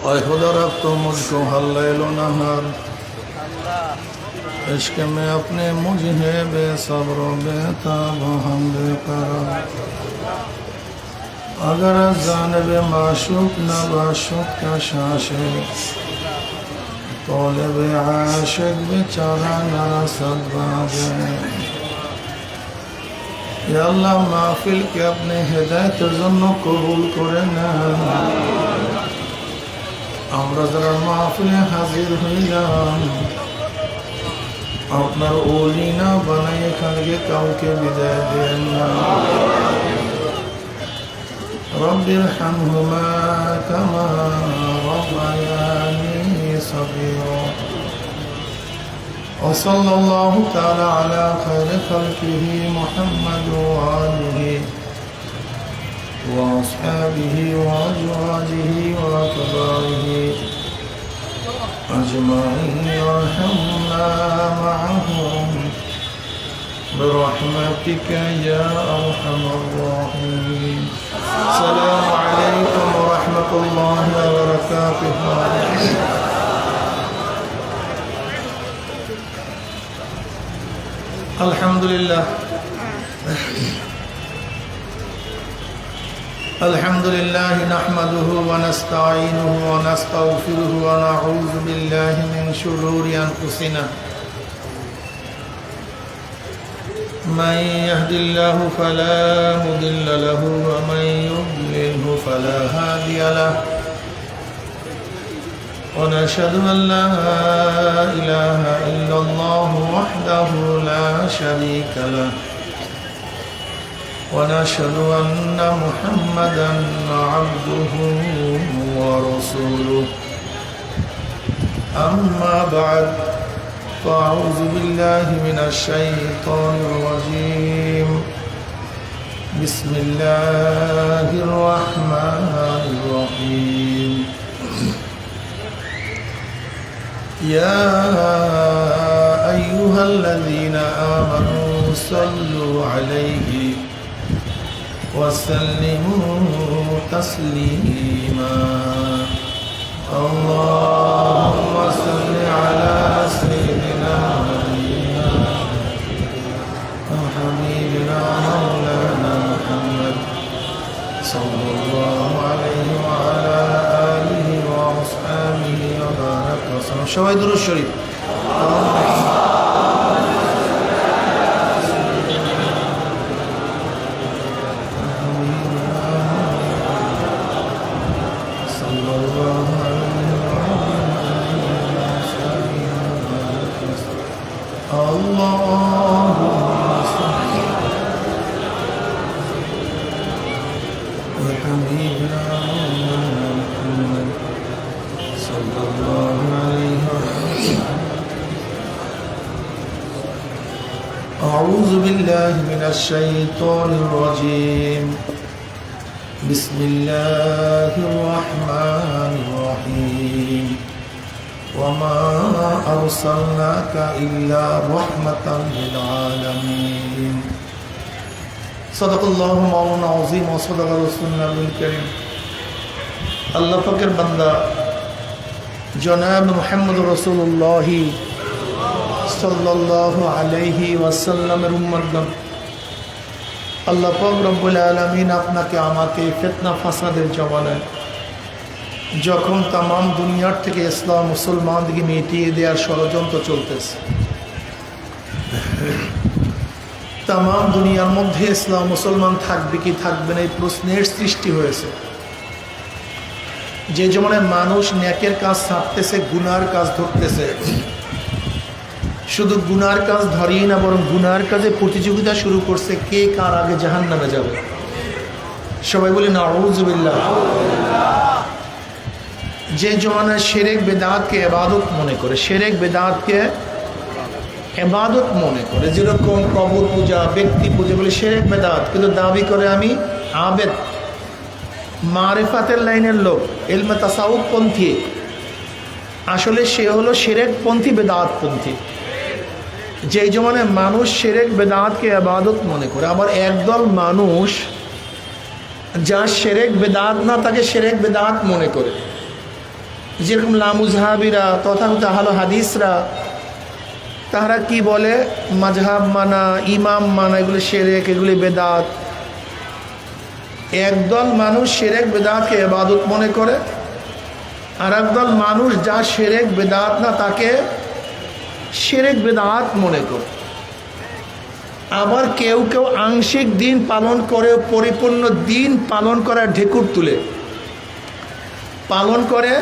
और खुदा रब तो मुझको हर लैलो नहर इश्क में अपने मुझे बेसब्र बेताब हम बेकरार अगर जानब माशूक न बाशुक का शाशे तौलब आशिक बेचारा ना सदबाजे या अल्लाह महफिल के अपने हिदायतेर जन्य कबूल करे नेन আমরা যারা মাহফিলে হাজির হইলাম আপনার ওলি না বানাই এখানে কাউকে বিদায় দেন না রব্বির হামহুমা কামা রব্বায়ানি সগীরা وصلى الله تعالى على خير خلقه محمد وآله وأصحابه وأزواجه وأتباعه أجمعين وارحمنا معهم برحمتك يا أرحم الراحمين. السلام عليكم ورحمة الله وبركاته. الحمد لله الحمد لله نحمده ونستعينه ونستغفره ونعوذ بالله من شرور أنفسنا من يهد الله فلا مضل له ومن يضلله فلا هادي له ونشهد أن لا إله إلا الله وحده لا شريك له ونشهد أن محمدا عبده ورسوله أما بعد فأعوذ بالله من الشيطان الرجيم بسم الله الرحمن الرحيم يا أيها الذين آمنوا صلوا عليه وسلموا تسليما اللهم صل على سيدنا وحبيبنا مولانا محمد صلى الله عليه وعلى آله وأصحابه وبارك وسلم. شواهد الشريف أعوذ بالله من الشيطان الرجيم بسم الله الرحمن الرحيم وما أرسلناك إلا رحمة للعالمين. صدق الله مولانا العظيم وصدق رسولنا الكريم. الله فكر بندہ جناب محمد رسول اللہ সাল্লাল্লাহু আলাইহি ওয়াসাল্লামের উম্মতগণ, আল্লাহ পাক রব্বুল আলামিন আপনাকে আমাকে ফিতনা ফাসাদের জমানায় যখন তামাম দুনিয়ার থেকে ইসলাম মুসলমানদেরকে মিটিয়ে দেওয়ার ষড়যন্ত্র চলতেছে, তামাম দুনিয়ার মধ্যে ইসলাম মুসলমান থাকবে কি থাকবে না এই প্রশ্নের সৃষ্টি হয়েছে। যে জমানায় মানুষ নেকের কাজ ছাড়তেছে, গুনার কাজ ধরতেছে, শুধু গুনার কাজ ধরেই না বরং গুনার কাজে প্রতিযোগিতা শুরু করছে কে কার আগে জাহান্নামে যাবে। সবাই বলি নাউযু বিল্লাহ। যে জমানায় শিরক বিদআতকে ইবাদত মনে করে, শিরক বিদআতকে ইবাদত মনে করে, যেরকম কবর পূজা, ব্যক্তি পূজা বলে শিরক বিদআত, কিন্তু দাবি করে আমি আবেদ, মারিফাতের লাইনের লোক, ইলমে তাসাউফ পন্থী, আসলে সে হলো শিরক পন্থী, বিদআত পন্থী। যেই জমানায় মানুষ শিরক বিদআতকে ইবাদত মনে করে, আবার একদল মানুষ যা শিরক বিদআত না তাকে শিরক বিদআত মনে করে। যেরকম লামুজহাবিরা তথাকথিত আহলে হাদিসরা তারা কি বলে, মাযহাব মানা, ইমাম মানা এগুলি শিরক, এগুলি বেদাত। একদল মানুষ শিরক বেদাতকে ইবাদত মনে করে, আর একদল মানুষ যা শিরক বেদাত না তাকে শিরক বেদাত মনে করে। আবার কেউ কেউ আংশিক দিন পালন করে, পরিপূর্ণ দিন পালন করার ঢেকুর তুলে পালন করে,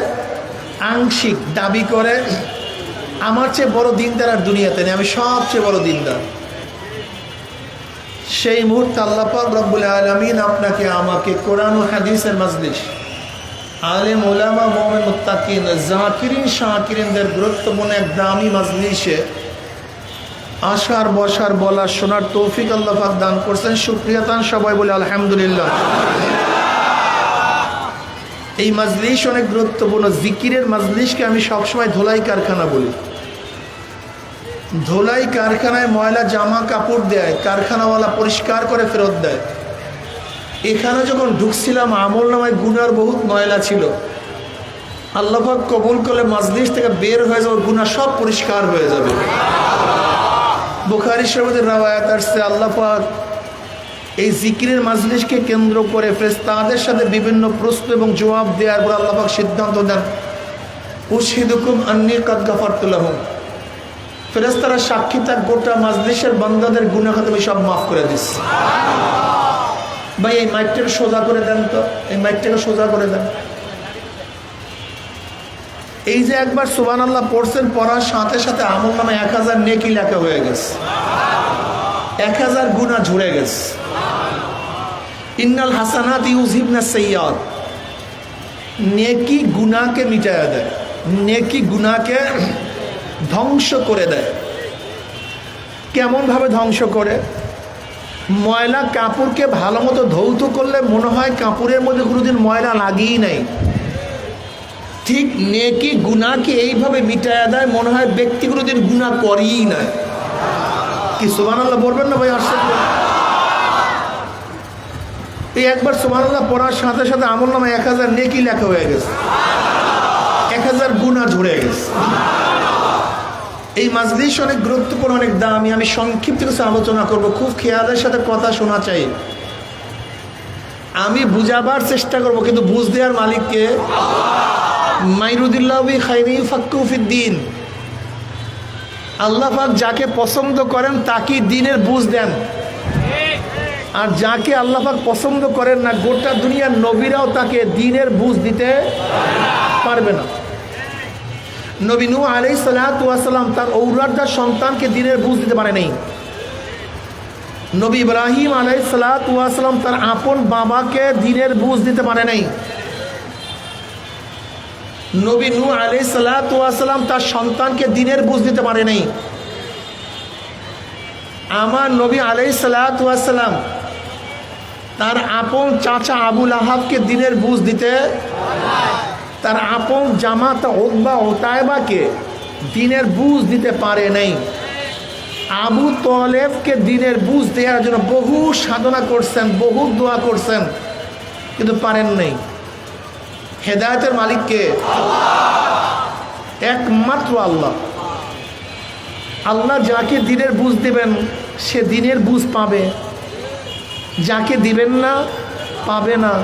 আংশিক দাবি করে আমার চেয়ে বড় দিনদার আর দুনিয়াতে নেই, আমি সবচেয়ে বড় দিনদার। সেই মুহূর্তে আল্লাহ পাক রব্বুল আলামিন আপনাকে আমাকে কোরআন ও হাদিসের মাজলিস, আলেম ওলামা মুমিন মুত্তাকিন জাকিরিন শাকিরিনদের গুরুত্বপূর্ণ এক দামি মাজলিসে আসার বসার বলার শোনার তৌফিক আল্লাহ পাক দান করছেন। শুকরিয়া তান সবাই বলে আলহামদুলিল্লাহ। এই মাজলিস অনেক গুরুত্বপূর্ণ। জিকিরের মাজলিসকে আমি সবসময় ধোলাই কারখানা বলি। ধোলাই কারখানায় ময়লা জামা কাপড় দেয়, কারখানাওয়ালা পরিষ্কার করে ফেরত দেয়। এখানে যখন ঢুকছিলাম আমল নামায় গুনার বহুত ময়লা ছিল, আল্লাহ পাক কবুল করলে মাজলিস থেকে বের হয়ে যাবে, গুনাহ সব পরিষ্কার হয়ে যাবে। বুখারী শরীফের রওয়ায়াত আসছে আল্লাহ পাক এই জিকিরের মাজলিসকে কেন্দ্র করে ফেরেশতাদের সাথে বিভিন্ন প্রশ্ন এবং জবাব দেওয়ার পর আল্লাহ পাক সিদ্ধান্ত দেন, উশহিদুকুম আন্নী কাদ গাফারতু লাহুম। ফেরেশতারা সাক্ষী থাক, গোটা মাজলিসের বান্দাদের গুনাহ আমি সব মাফ করে দিচ্ছি। ভাই এই মাইকটাকে সোজা করে দেন তো, এই মাইকটাকে সোজা করে দেন। এই যে একবার সুবহানাল্লাহ পড়ছেন, পড়ার সাথে সাথে আমল নামে 1000 নেকি লেখা হয়ে গেছে, 1000 গুনাহ ঝরে গেছে। ইন্নাল হাসানাত ইউযহিবনাস সাইয়্যাত, নেকি গুনাহকে মিটায়া দেয়, নেকি গুনাহকে ধ্বংস করে দেয়। কেমন ভাবে ধ্বংস করে? ময়লা কাপড়কে ভালো মতো ধৌত করলে মনে হয় কাপড়ের মধ্যে কোনোদিন ময়লা লাগেই নাই, ঠিক নেকি গুনাহকে এইভাবে মিটায়া দেয়, মনে হয় ব্যক্তি কোনোদিন গুনাহ করেই নাই। কি সুবহানাল্লাহ বলবেন না ভাই? আসলে এই একবার সুবহানাল্লাহ পড়ার সাথে সাথে আমল নামে 1000 নেকি লেখা হয়ে গেছে, 1000 গুনাহ ঝরে গেছে। এই মাজলিস অনেক গুরুত্বপূর্ণ, অনেক দামি। আমি সংক্ষিপ্ত কিছু আলোচনা করব, খুব খেয়ালের সাথে কথা শোনা চাই। আমি বুঝাবার চেষ্টা করব, কিন্তু বুঝ দেওয়ার মালিককে। মাইরুদিল্লাহ বি খাইরি ফাক্কু ফিদ্দিন। আল্লাহ পাক যাকে পছন্দ করেন তাকে দ্বীনের বুঝ দেন, আর যাকে আল্লাহ পাক পছন্দ করেন না, গোটা দুনিয়ার নবীরাও তাকে দ্বীনের বুঝ দিতে পারবে না। নবী নূহ আলাইহিস সালাতু ওয়াস সালাম তার ঔরদার সন্তানকে দ্বীনের বুঝ দিতে পারে নাই। নবী ইব্রাহিম আলাইহিস সালাতু ওয়াস সালাম তার আপন বাবাকে দ্বীনের বুঝ দিতে পারে নাই। নবী নূহ আলাইহিস সালাতু ওয়াস সালাম তার সন্তানকে দ্বীনের বুঝ দিতে পারে নাই। আমার নবী আলাইহিস সালাতু ওয়াস সালাম তার আপন চাচা আবু লাহাবকে দ্বীনের বুঝ দিতে, তার আপন জামাতা উতবা উতায়বাকে দ্বীনের বুঝ দিতে পারে নাই। আবু তালেবকে দ্বীনের বুঝ দেওয়ার জন্য বহু সাধনা করছেন, বহু দোয়া করছেন, কিন্তু পারেন নাই। হেদায়েতের মালিককে একমাত্র আল্লাহ। আল্লাহ যাকে দ্বীনের বুঝ দেবেন সে দ্বীনের বুঝ পাবে, যাকে দিবেন না পাবে না।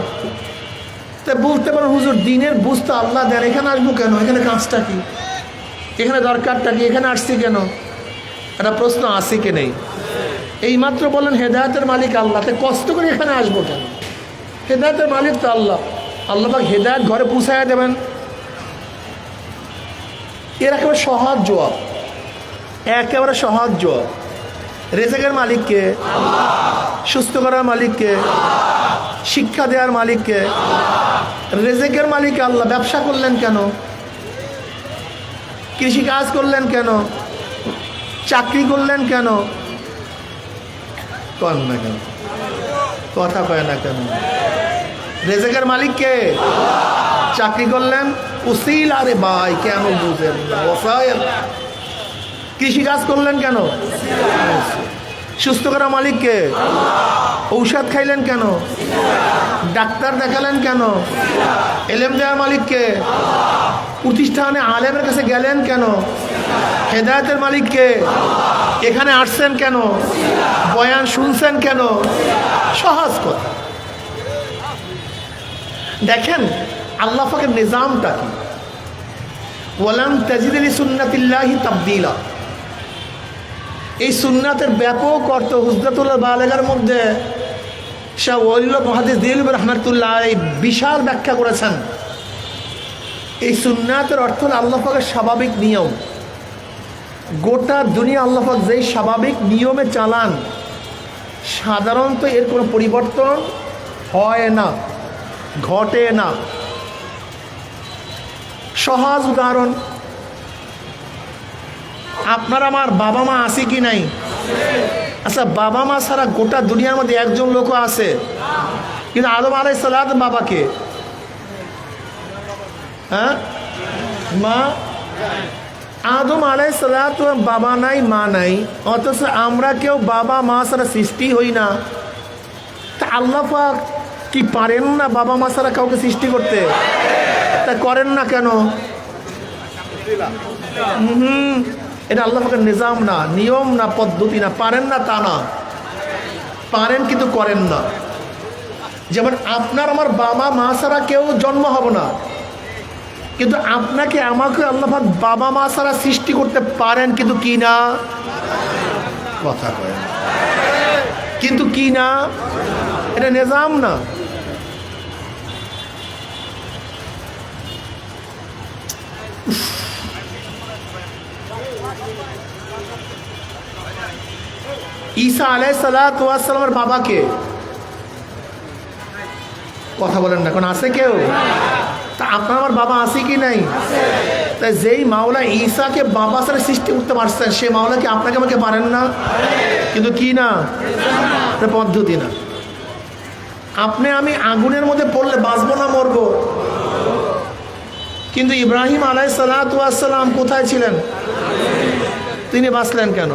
তা বলতে পারেন হুজুর দ্বীনের বুঝ তো আল্লাহ দেন, এখানে আসবো কেন? এখানে কাজটা কি? এখানে দরকারটা কি? এখানে আসছি কেন? একটা প্রশ্ন আসে কি নেই? এইমাত্র বলেন হেদায়েতের মালিক আল্লাহ, তো কষ্ট করে এখানে আসবো কেন? হেদায়েতের মালিক তো আল্লাহ। আল্লাহ পাক হেদায়েত ঘরে পৌঁছায়া দেবেন। এর একেবারে সহজ জবাব, একেবারে সহজ জবাব। রেজেকের মালিককে, সুস্থ করার মালিককে, শিক্ষা দেওয়ার মালিককে। রেজেকের মালিক আল্লাহ। ব্যবসা করলেন কেন? কৃষি কাজ করলেন কেন? চাকরি করলেন কেন? কন না কেন? কথা কয় না কেন? রেজেকের মালিককে। চাকরি করলেন উসিল, আরে ভাই কেন বুঝেন না? কৃষি কাজ করলেন কেন? সুস্থ করা মালিককে। ঔষধ খাইলেন কেন? ডাক্তার দেখালেন কেন? এলেম দেওয়ার মালিককে। প্রতিষ্ঠানে আলেমের কাছে গেলেন কেন? হেদায়েতের মালিককে। এখানে আসছেন কেন? বয়ান শুনছেন কেন? সহজ কথা। দেখেন আল্লাহ পাকের নিজামটা কি। ওয়ালান তাজিদা লিসুন্নাতিল্লাহি তাবদীলা। এই সুন্নাতের ব্যাপক অর্থ হুজরাতুল্লাহ বালেগার মধ্যে শাহ ওয়ালিউল্লাহ মুহাদ্দিস দিলবর রহমাতুল্লাহ এই বিশাল ব্যাখ্যা করেছেন। এই সুন্নাতের অর্থ হল আল্লাহ পাকের স্বাভাবিক নিয়ম। গোটা দুনিয়া আল্লাহ পাক যেই স্বাভাবিক নিয়মে চালান, সাধারণত এর কোনো পরিবর্তন হয় না, ঘটে না। সহজ উদাহরণ, আপনার আমার বাবা মা আছে কি নাই? আচ্ছা, বাবা মা ছাড়া গোটা দুনিয়ার মধ্যে একজন লোক আছে, কিন্তু আদম আলাইহিস সালাম বাবাকে, হ্যাঁ মা। আদম আলাইহিস সালাম বাবা নাই মা নাই, অথচ আমরা কেউ বাবা মা ছাড়া সৃষ্টি হই না। তা আল্লাহ পাক কি পারেন না বাবা মা ছাড়া কাউকে সৃষ্টি করতে? তা করেন না কেন? এটা আল্লাহ পাকের নিজাম না, নিয়ম না, পদ্ধতি না। পারেন না তা না, পারেন কিন্তু করেন না। যেমন আপনার আমার বাবা মা ছাড়া কেউ জন্ম হব না, কিন্তু আপনাকে আমাকে আল্লাহ পাক বাবা মা ছাড়া সৃষ্টি করতে পারেন, কিন্তু কি না? কথা কয় কিন্তু কি না? এটা নিজাম না। ঈসা আলাইহিস সালামের বাবাকে, কথা বলেন না, এখন আছে কেউ? তা আপনার আমার বাবা আছে কি নাই? তাই যেই মাওলা ঈসাকে বাবা ছাড়া সৃষ্টি করতে পারছেন, সে মাওলা কি আপনাকে আমাকে পারেন না? কিন্তু কি না? পদ্ধতি না। আপনি আমি আগুনের মধ্যে পড়লে বাঁচবো না মরবো? কিন্তু ইব্রাহিম আলাইহিস সালাম কোথায় ছিলেন? তিনি বাঁচলেন কেন?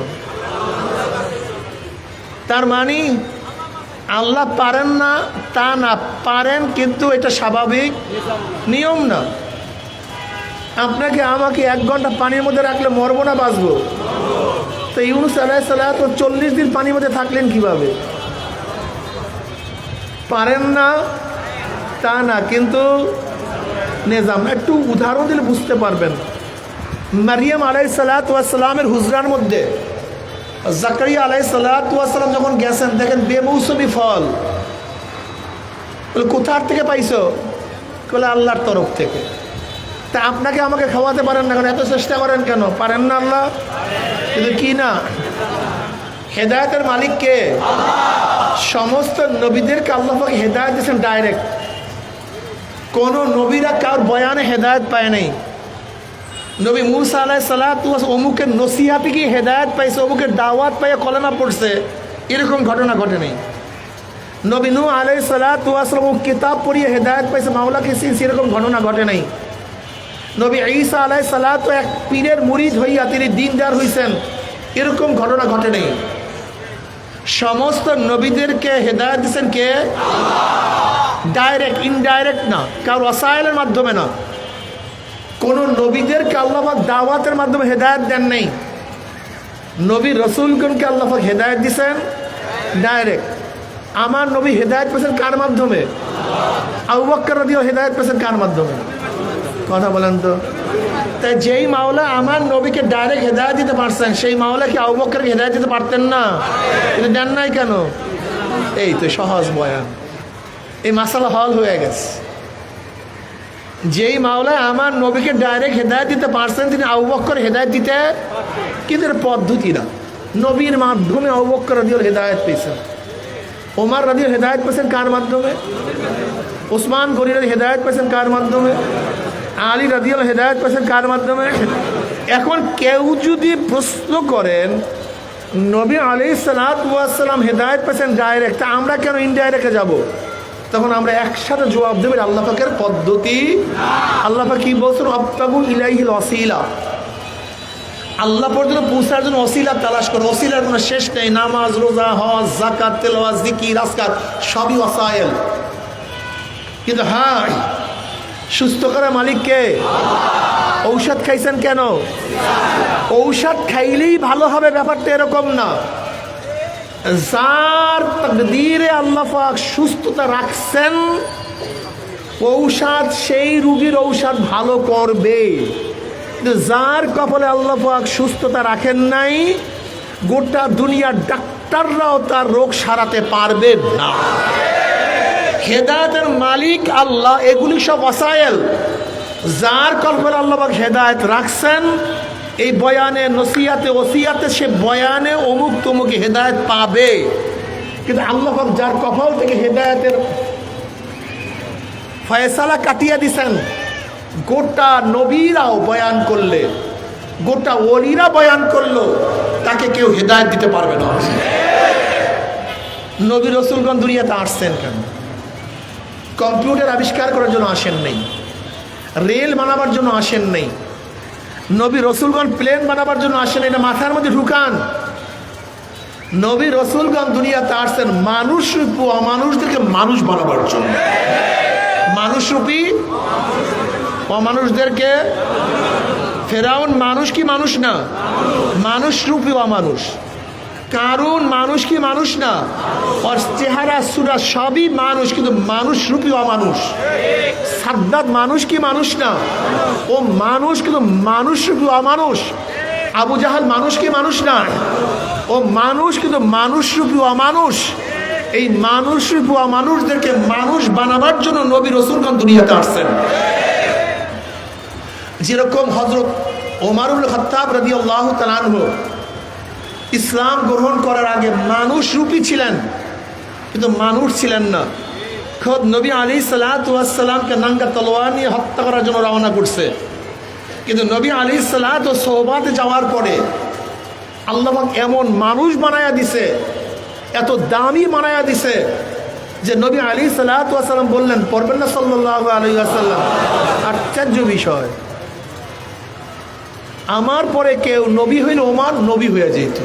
তার মানে আল্লাহ পারেন না তা না, পারেন, কিন্তু এটা স্বাভাবিক নিয়ম না। আপনাকে আমাকে 1 ঘন্টা পানির মধ্যে রাখলে মরবো না বাঁচবো? তো ইউনূস আলাইহিস সালাম 40 দিন পানির মধ্যে থাকলেন কিভাবে? পারেন না তা না, কিন্তু নিজাম। একটু উদাহরণ দিলে বুঝতে পারবেন। মারিয়াম আলাইহিস সালামের হুজরার মধ্যে জাকারিয়া আলাইহিস সালাম যখন গেছেন, দেখেন বেমৌসুমি ফল। বলে কোথার থেকে পাইছো? বলে আল্লাহর তরফ থেকে। তা আপনাকে আমাকে খাওয়াতে পারেন না কেন? এত চেষ্টা করেন কেন? পারেন না আল্লাহ? কিন্তু কি না? হেদায়েতের মালিক কে? সমস্ত নবীদেরকে আল্লাহ পাক হেদায়েত দিয়েছেন ডাইরেক্ট। কোন নবীরা কারোর বয়ানে হেদায়েত পায় নাই। নবী মুসা আলাইহিস সালাম অমুকের নসিহাতে কি হেদায়েত পাইছে, অমুকের দাওয়াত পাইয়া কলেমা পড়ছে, এরকম ঘটনা ঘটে নাই। নবী নূহ আলাইহিস সালাম কিতাব পড়িয়ে হেদায়েত পাইছে, মাওলাকে চিনছে, এরকম ঘটনা ঘটে নাই। নবী ঈসা আলাইহিস সালাম এক পীরের মুরিদ হইয়া তিনি দিনদার হইছেন, এরকম ঘটনা ঘটে নাই। সমস্ত নবীদেরকে হেদায়েত দিয়েছেন কে? ডাইরেক্ট, ইনডাইরেক্ট না, কারোর ওয়াসাইলের মাধ্যমে না। কোন নবীদেরকে আল্লাহ পাক দাওয়াতের মাধ্যমে হেদায়েত দেন নাই। নবী রসুলগণকে আল্লাহ পাক হেদায়েত দিয়েছেন ডাইরেক্ট। আমার নবী হেদায়েত পেয়েছেন কার মাধ্যমে? আবু বকর রাদিয়াল্লাহু হেদায়েত পেয়েছেন কার মাধ্যমে? কথা বলেন তো। তাই যেই মাওলা আমার নবীকে ডাইরেক্ট হেদায়েত দিতে পারছেন, সেই মাওলা কি আবু বকরকে হেদায়েত দিতে পারতেন না? কিন্তু দেন নাই কেন? এই তো সহজ বয়ান, এই মাসালা হল হয়ে গেছে। যেই মাওলা আমার নবীকে ডাইরেক্ট হেদায়েত দিতে পারছেন, তিনি আবু বকর হেদায়েত দিতে, কিন্তু এর পদ্ধতি না। নবীর মাধ্যমে আবু বকর রাদিয়াল্লাহু হেদায়েত পেয়েছেন, ওমর রাদিয়াল্লাহু হেদায়েত পেয়েছেন কার মাধ্যমে? উসমান গনি রাদিয়াল্লাহু হেদায়েত পেয়েছেন কার মাধ্যমে? আলী রাদিয়াল্লাহু হেদায়েত পেয়েছেন কার মাধ্যমে? এখন কেউ যদি প্রশ্ন করেন নবী আলাইহিস সালাম হেদায়েত পেয়েছেন ডাইরেক্ট, তা আমরা কেন ইনডাইরেক্টে যাব? তখন আমরা একসাথে জবাব দেব আল্লাহ পাকের পদ্ধতি। আল্লাহ পাক কি বলছেন? আবতাগু ইলাইহিল ওয়াসিলা, আল্লাহ পর্যন্ত পৌঁছার জন্য ওসিলা তালাশ করো। ওসিলার কোনো শেষ নেই। নামাজ, রোজা, হজ, যাকাত, তেলাওয়াত, জিকির, আজকার সবই ওয়াসাইল। কিন্তু হ্যাঁ, সুস্থ করার মালিক কে? ঔষধ খাইছেন কেন? ঔষধ খাইলেই ভালো হবে ব্যাপারটা এরকম না। যার তাকদীরে আল্লাহ পাক সুস্থতা রাখছেন, ঔষধ সেই রোগীর ঔষধ ভালো করবে। কিন্তু যার কপালে আল্লাহ পাক সুস্থতা রাখেন নাই, গোটা দুনিয়ার ডাক্তাররাও তার রোগ সারাতে পারবে না। হেদায়েতের মালিক আল্লাহ, এগুলি সব ওয়াসাইল। যার কপালে আল্লাহ পাক হেদায়েত রাখছেন, এই বয়ানে নসিয়াতে ওসিয়াতে সে বয়ানে অমুক তমুক হেদায়েত পাবে। কিন্তু আল্লাহ পাক যার কপাল থেকে হেদায়েতের ফয়সালা কাটিয়ে দিছেন, গোটা নবীরাও বয়ান করলে, গোটা ওলিরা বয়ান করলো, তাকে কেউ হেদায়েত দিতে পারবে না। নবী রসুলগণ দুনিয়াতে আসছেন কেন? কম্পিউটার আবিষ্কার করার জন্য আসেন নাই, রেল বানাবার জন্য আসেন নাই, নবী রসুলগণ প্লেন বানাবার জন্য আসেন। এটা মাথার মধ্যে ঢুকান। নবী রসুলগণ দুনিয়াতে আসছেন মানুষ রূপী অমানুষদেরকে মানুষ বানাবার জন্য। মানুষ রূপী অমানুষদেরকে, ফেরাউন মানুষ কি মানুষ না? মানুষ রূপী অমানুষ। কারুন মানুষ কি মানুষ না? আর চেহারা সুরা সবই মানুষ, কিন্তু মানুষ রূপী অমানুষ। সাদ্দাত মানুষ কি মানুষ না? ও মানুষ, কিন্তু মানুষ রূপী অমানুষ। আবু জাহাল মানুষ কি মানুষ না? ও মানুষ, কিন্তু মানুষ রূপী অমানুষ। এই মানুষ রূপী অমানুষদেরকে মানুষ বানাবার জন্য নবী রাসূলগণ দুনিয়াতে আসছেন। যেরকম হযরত ওমর ইবনে খাত্তাব রাদিয়াল্লাহু তাআলা আনহু ইসলাম গ্রহণ করার আগে মানুষ রূপী ছিলেন, কিন্তু মানুষ ছিলেন না। খোদ নবী আলাইহিসসালাতু ওয়াসসালামকে নাঙ্গা তলোয়ার নিয়ে হত্যা করার জন্য রওনা করছে। কিন্তু নবী আলাইহিসসালাতু সোহবাতে যাওয়ার পরে আল্লাহ পাক এমন মানুষ বানায়া দিছে, এত দামি বানায়া দিছে যে নবী আলাইহিসসালাতু ওয়াসসালাম বললেন, পড়বেন না সাল্লাল্লাহু আলাইহি ওয়াসাল্লাম? আশ্চর্য বিষয়, আমার পরে কেউ নবী হইলে ওমর নবী হয়ে যেত।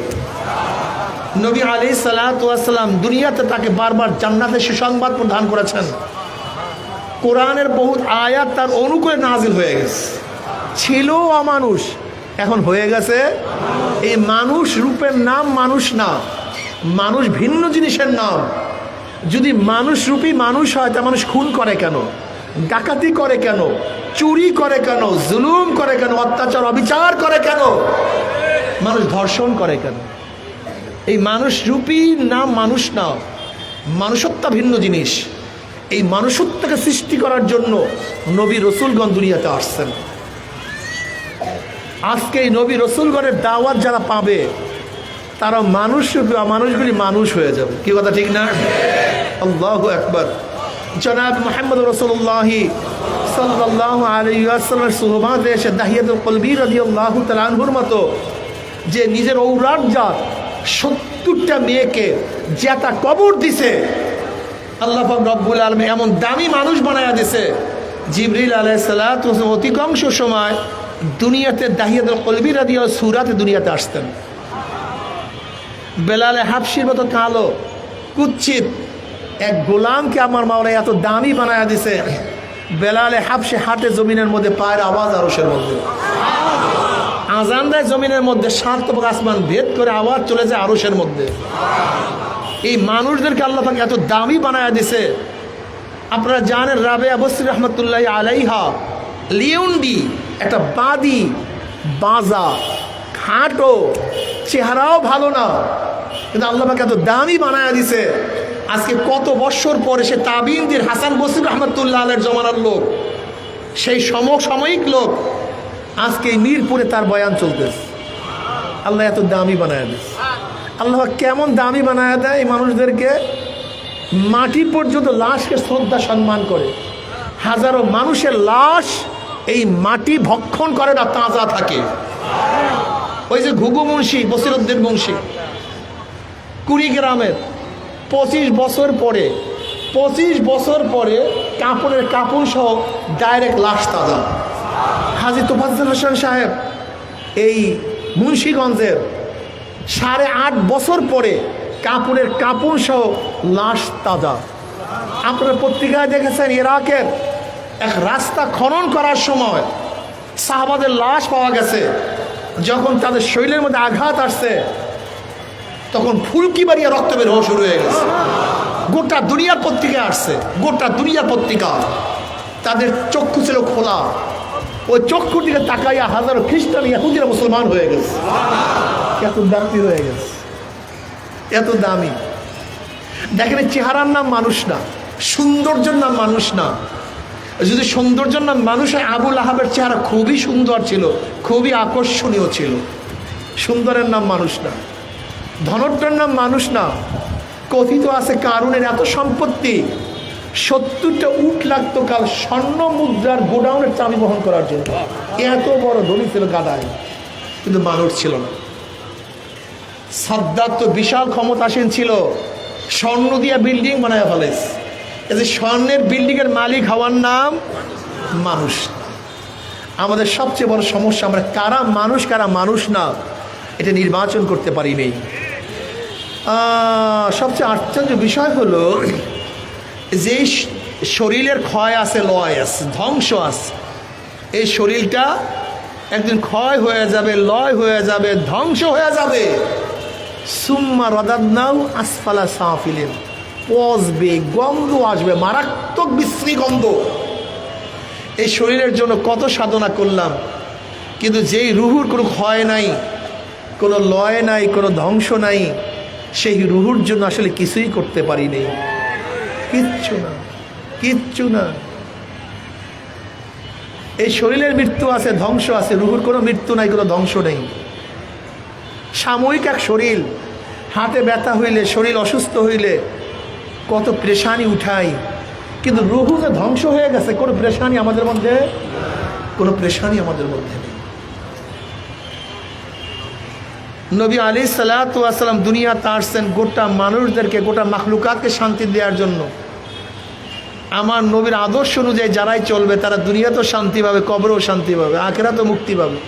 নবী আলাইহিসসালাতু ওয়াসসালাম দুনিয়াতে তাকে বারবার জান্নাতের সুসংবাদ প্রদান করেছেন। কোরআনের বহুত আয়াত তার অনুকূলে নাজিল হয়ে গেছে। ছিল অমানুষ, এখন হয়ে গেছে। এই মানুষ রূপের নাম মানুষ না, মানুষ ভিন্ন জিনিসের নাম। যদি মানুষ রূপী মানুষ হয়, তা মানুষ খুন করে কেন, ডাকাতি করে কেন, চুরি করে কেন, জুলুম করে কেন, অত্যাচার অবিচার করে কেন, মানুষ ধর্ষণ করে কেন? এই মানুষ রূপী নাম মানুষ না, মানুষত্ব ভিন্ন জিনিস। এই মানুষত্বকে সৃষ্টি করার জন্য নবী রসুলগণ দুনিয়াতে আসছেন। আজকে এই নবী রসুলগণের দাওয়াত যারা পাবে, তারা মানুষ রূপী মানুষগুলি মানুষ হয়ে যাবে। কি কথা ঠিক না? আল্লাহু আকবার। জনাব মুহাম্মদ রাসূলুল্লাহ সাল্লাল্লাহু আলাইহি ওয়াসাল্লামের সুহবাতে এসে দাহিয়াতুল কলবি রাদিয়াল্লাহু তাআলা আনহুর মতো যে নিজের ঔলাদ জাত 70টা মেয়েকে জেতা কবর দিছে, আল্লাহ পাক রব্বুল আলামিন এমন দামি মানুষ বানায়া দিছে। জিবরিল আলাইহিস সালাতু ওয়াস অধিকাংশ সময় দুনিয়াতে দাহিয়াতুল কলবি রাদিয়াল্লাহু সূরাতে দুনিয়াতে আসতেন। বেলালে হাবশির মতো কালো কুচ্ছিত এক গোলামকে আমার মাওলা এত দামি বানায়া দিছে, বেলালে হাবশি হাটে জমিনের মধ্যে পায়ের আওয়াজ আরশের মধ্যে, আজান দেয় জমিনের মধ্যে, সাতক আসমান ভেদ করে আওয়াজ চলে যায় আরশের মধ্যে। এই মানুষদেরকে আল্লাহ পাক এত দামি বানায়া দিছে। আপনারা জানেন রাবেয়া বসরি রহমতুল্লাহ আলাইহা লিওন্ডি, একটা বাদি বাজা, খাটো, চেহারাও ভালো না, কিন্তু আল্লাহ পাক এত দামি বানায়া দিছে। আজকে কত বছর পরে সে তাবিনদের হাসান বসরি রহমতুল্লাহ আলাইহির জমানার লোক, সেই সমসাময়িক লোক, আজকে মিরপুরে তার বয়ান চলতেছে। আল্লাহ এত দামি বানায়া দিছে। আল্লাহ কেমন দামি বানায়া দেয় এই মানুষদেরকে, মাটি পর্যন্ত লাশকে শ্রদ্ধা সম্মান করে। হাজারো মানুষের লাশ এই মাটি ভক্ষণ করে না, তাজা থাকে। ওই যে ঘুঘু মুন্সি, বসিরউদ্দিন মুন্সি, কুড়িগ্রামের 25 বছর পরে কাপড়ের কাপড় সহ ডাইরেক্ট লাশ তাজা। হাজী তোফাজ্জল হোসেন সাহেব এই মুন্সিগঞ্জের 8.5 বছর পরে কাপড়ের কাপড় সহ লাশ তাজা। আপনারা পত্রিকায় দেখেছেন ইরাকের এক রাস্তা খনন করার সময় সাহাবাদের লাশ পাওয়া গেছে, যখন তাদের শরীরের মধ্যে আঘাত আসছে তখন ফুলকি বাড়িয়ে রক্ত বের হওয়া শুরু হয়ে গেছে। গোটা দুনিয়ার পত্রিকা আসছে, গোটা দুনিয়ার পত্রিকা। তাদের চক্ষু ছিল খোলা, ওই চক্ষুর দিকে তাকাইয়া হাজারো খ্রিস্টান ইহুদিরা মুসলমান হয়ে গেছে। এত দামি হয়ে গেছে, এত দামি। দেখেন, চেহারার নাম মানুষ না, সৌন্দর্যের নাম মানুষ না। যদি সৌন্দর্যের নাম মানুষ হয়, আবুল আহাবের চেহারা খুবই সুন্দর ছিল, খুবই আকর্ষণীয় ছিল। সুন্দরের নাম মানুষ না, ধনট্যের নাম মানুষ না। কথিত আছে কারুনের এত সম্পত্তি, 70টা উট লাগতো কাল স্বর্ণ মুদ্রার গোডাউনের চাবি বহন করার জন্য। এত বড় ধনী ছিল গাদায়, কিন্তু মানুষ ছিল না। সাদ্দাত তো বিশাল ক্ষমতাসীন ছিল, স্বর্ণ দিয়া বিল্ডিং বানায় ফেলেছে। এই যে স্বর্ণের বিল্ডিংয়ের মালিক হওয়ার নাম মানুষ। আমাদের সবচেয়ে বড় সমস্যা, আমরা কারা মানুষ কারা মানুষ না এটা নির্বাচন করতে পারি নেই। সবচেয়ে আশ্চর্য বিষয় হলো, যে শরীরের ক্ষয় আছে, লয় আছে, ধ্বংস আছে। এই শরীরটা একদিন ক্ষয় হয়ে যাবে, লয় হয়ে যাবে, ধ্বংস হয়ে যাবে। সুম্মা রাদাদনাহু আসফালা সাফিলিন, পচবে, গন্ধ আসবে, মারাত্মক বিশ্রী গন্ধ। এই শরীরের জন্য কত সাধনা করলাম, কিন্তু যেই রুহুর কোনো ক্ষয় নাই, কোনো লয় নাই, কোনো ধ্বংস নাই, সেই রুহুর জন্য আসলে কিছুই করতে পারি নেই। কিচ্ছু না, কিচ্ছু না। এই শরীরের মৃত্যু আছে, ধ্বংস আছে, রুহুর কোনো মৃত্যু নাই, কোনো ধ্বংস নেই। সাময়িক এক শরীর, হাতে ব্যথা হইলে, শরীর অসুস্থ হইলে কত প্রেশানি উঠাই, কিন্তু রুহু যে ধ্বংস হয়ে গেছে, কোনো প্রেশানি আমাদের মধ্যে, কোনো প্রেশানি আমাদের মধ্যে নেই। নবী আলাইহিসসালাতু ওয়াসসালাম দুনিয়াতে আসছেন গোটা মানুষদেরকে, গোটা মাখলুকাতকে শান্তি দেওয়ার জন্য। আমার নবীর আদর্শ অনুযায়ী যারাই চলবে তারা দুনিয়াতেও শান্তি পাবে, কবরেও শান্তি পাবে, আখিরাতেও মুক্তি পাবে।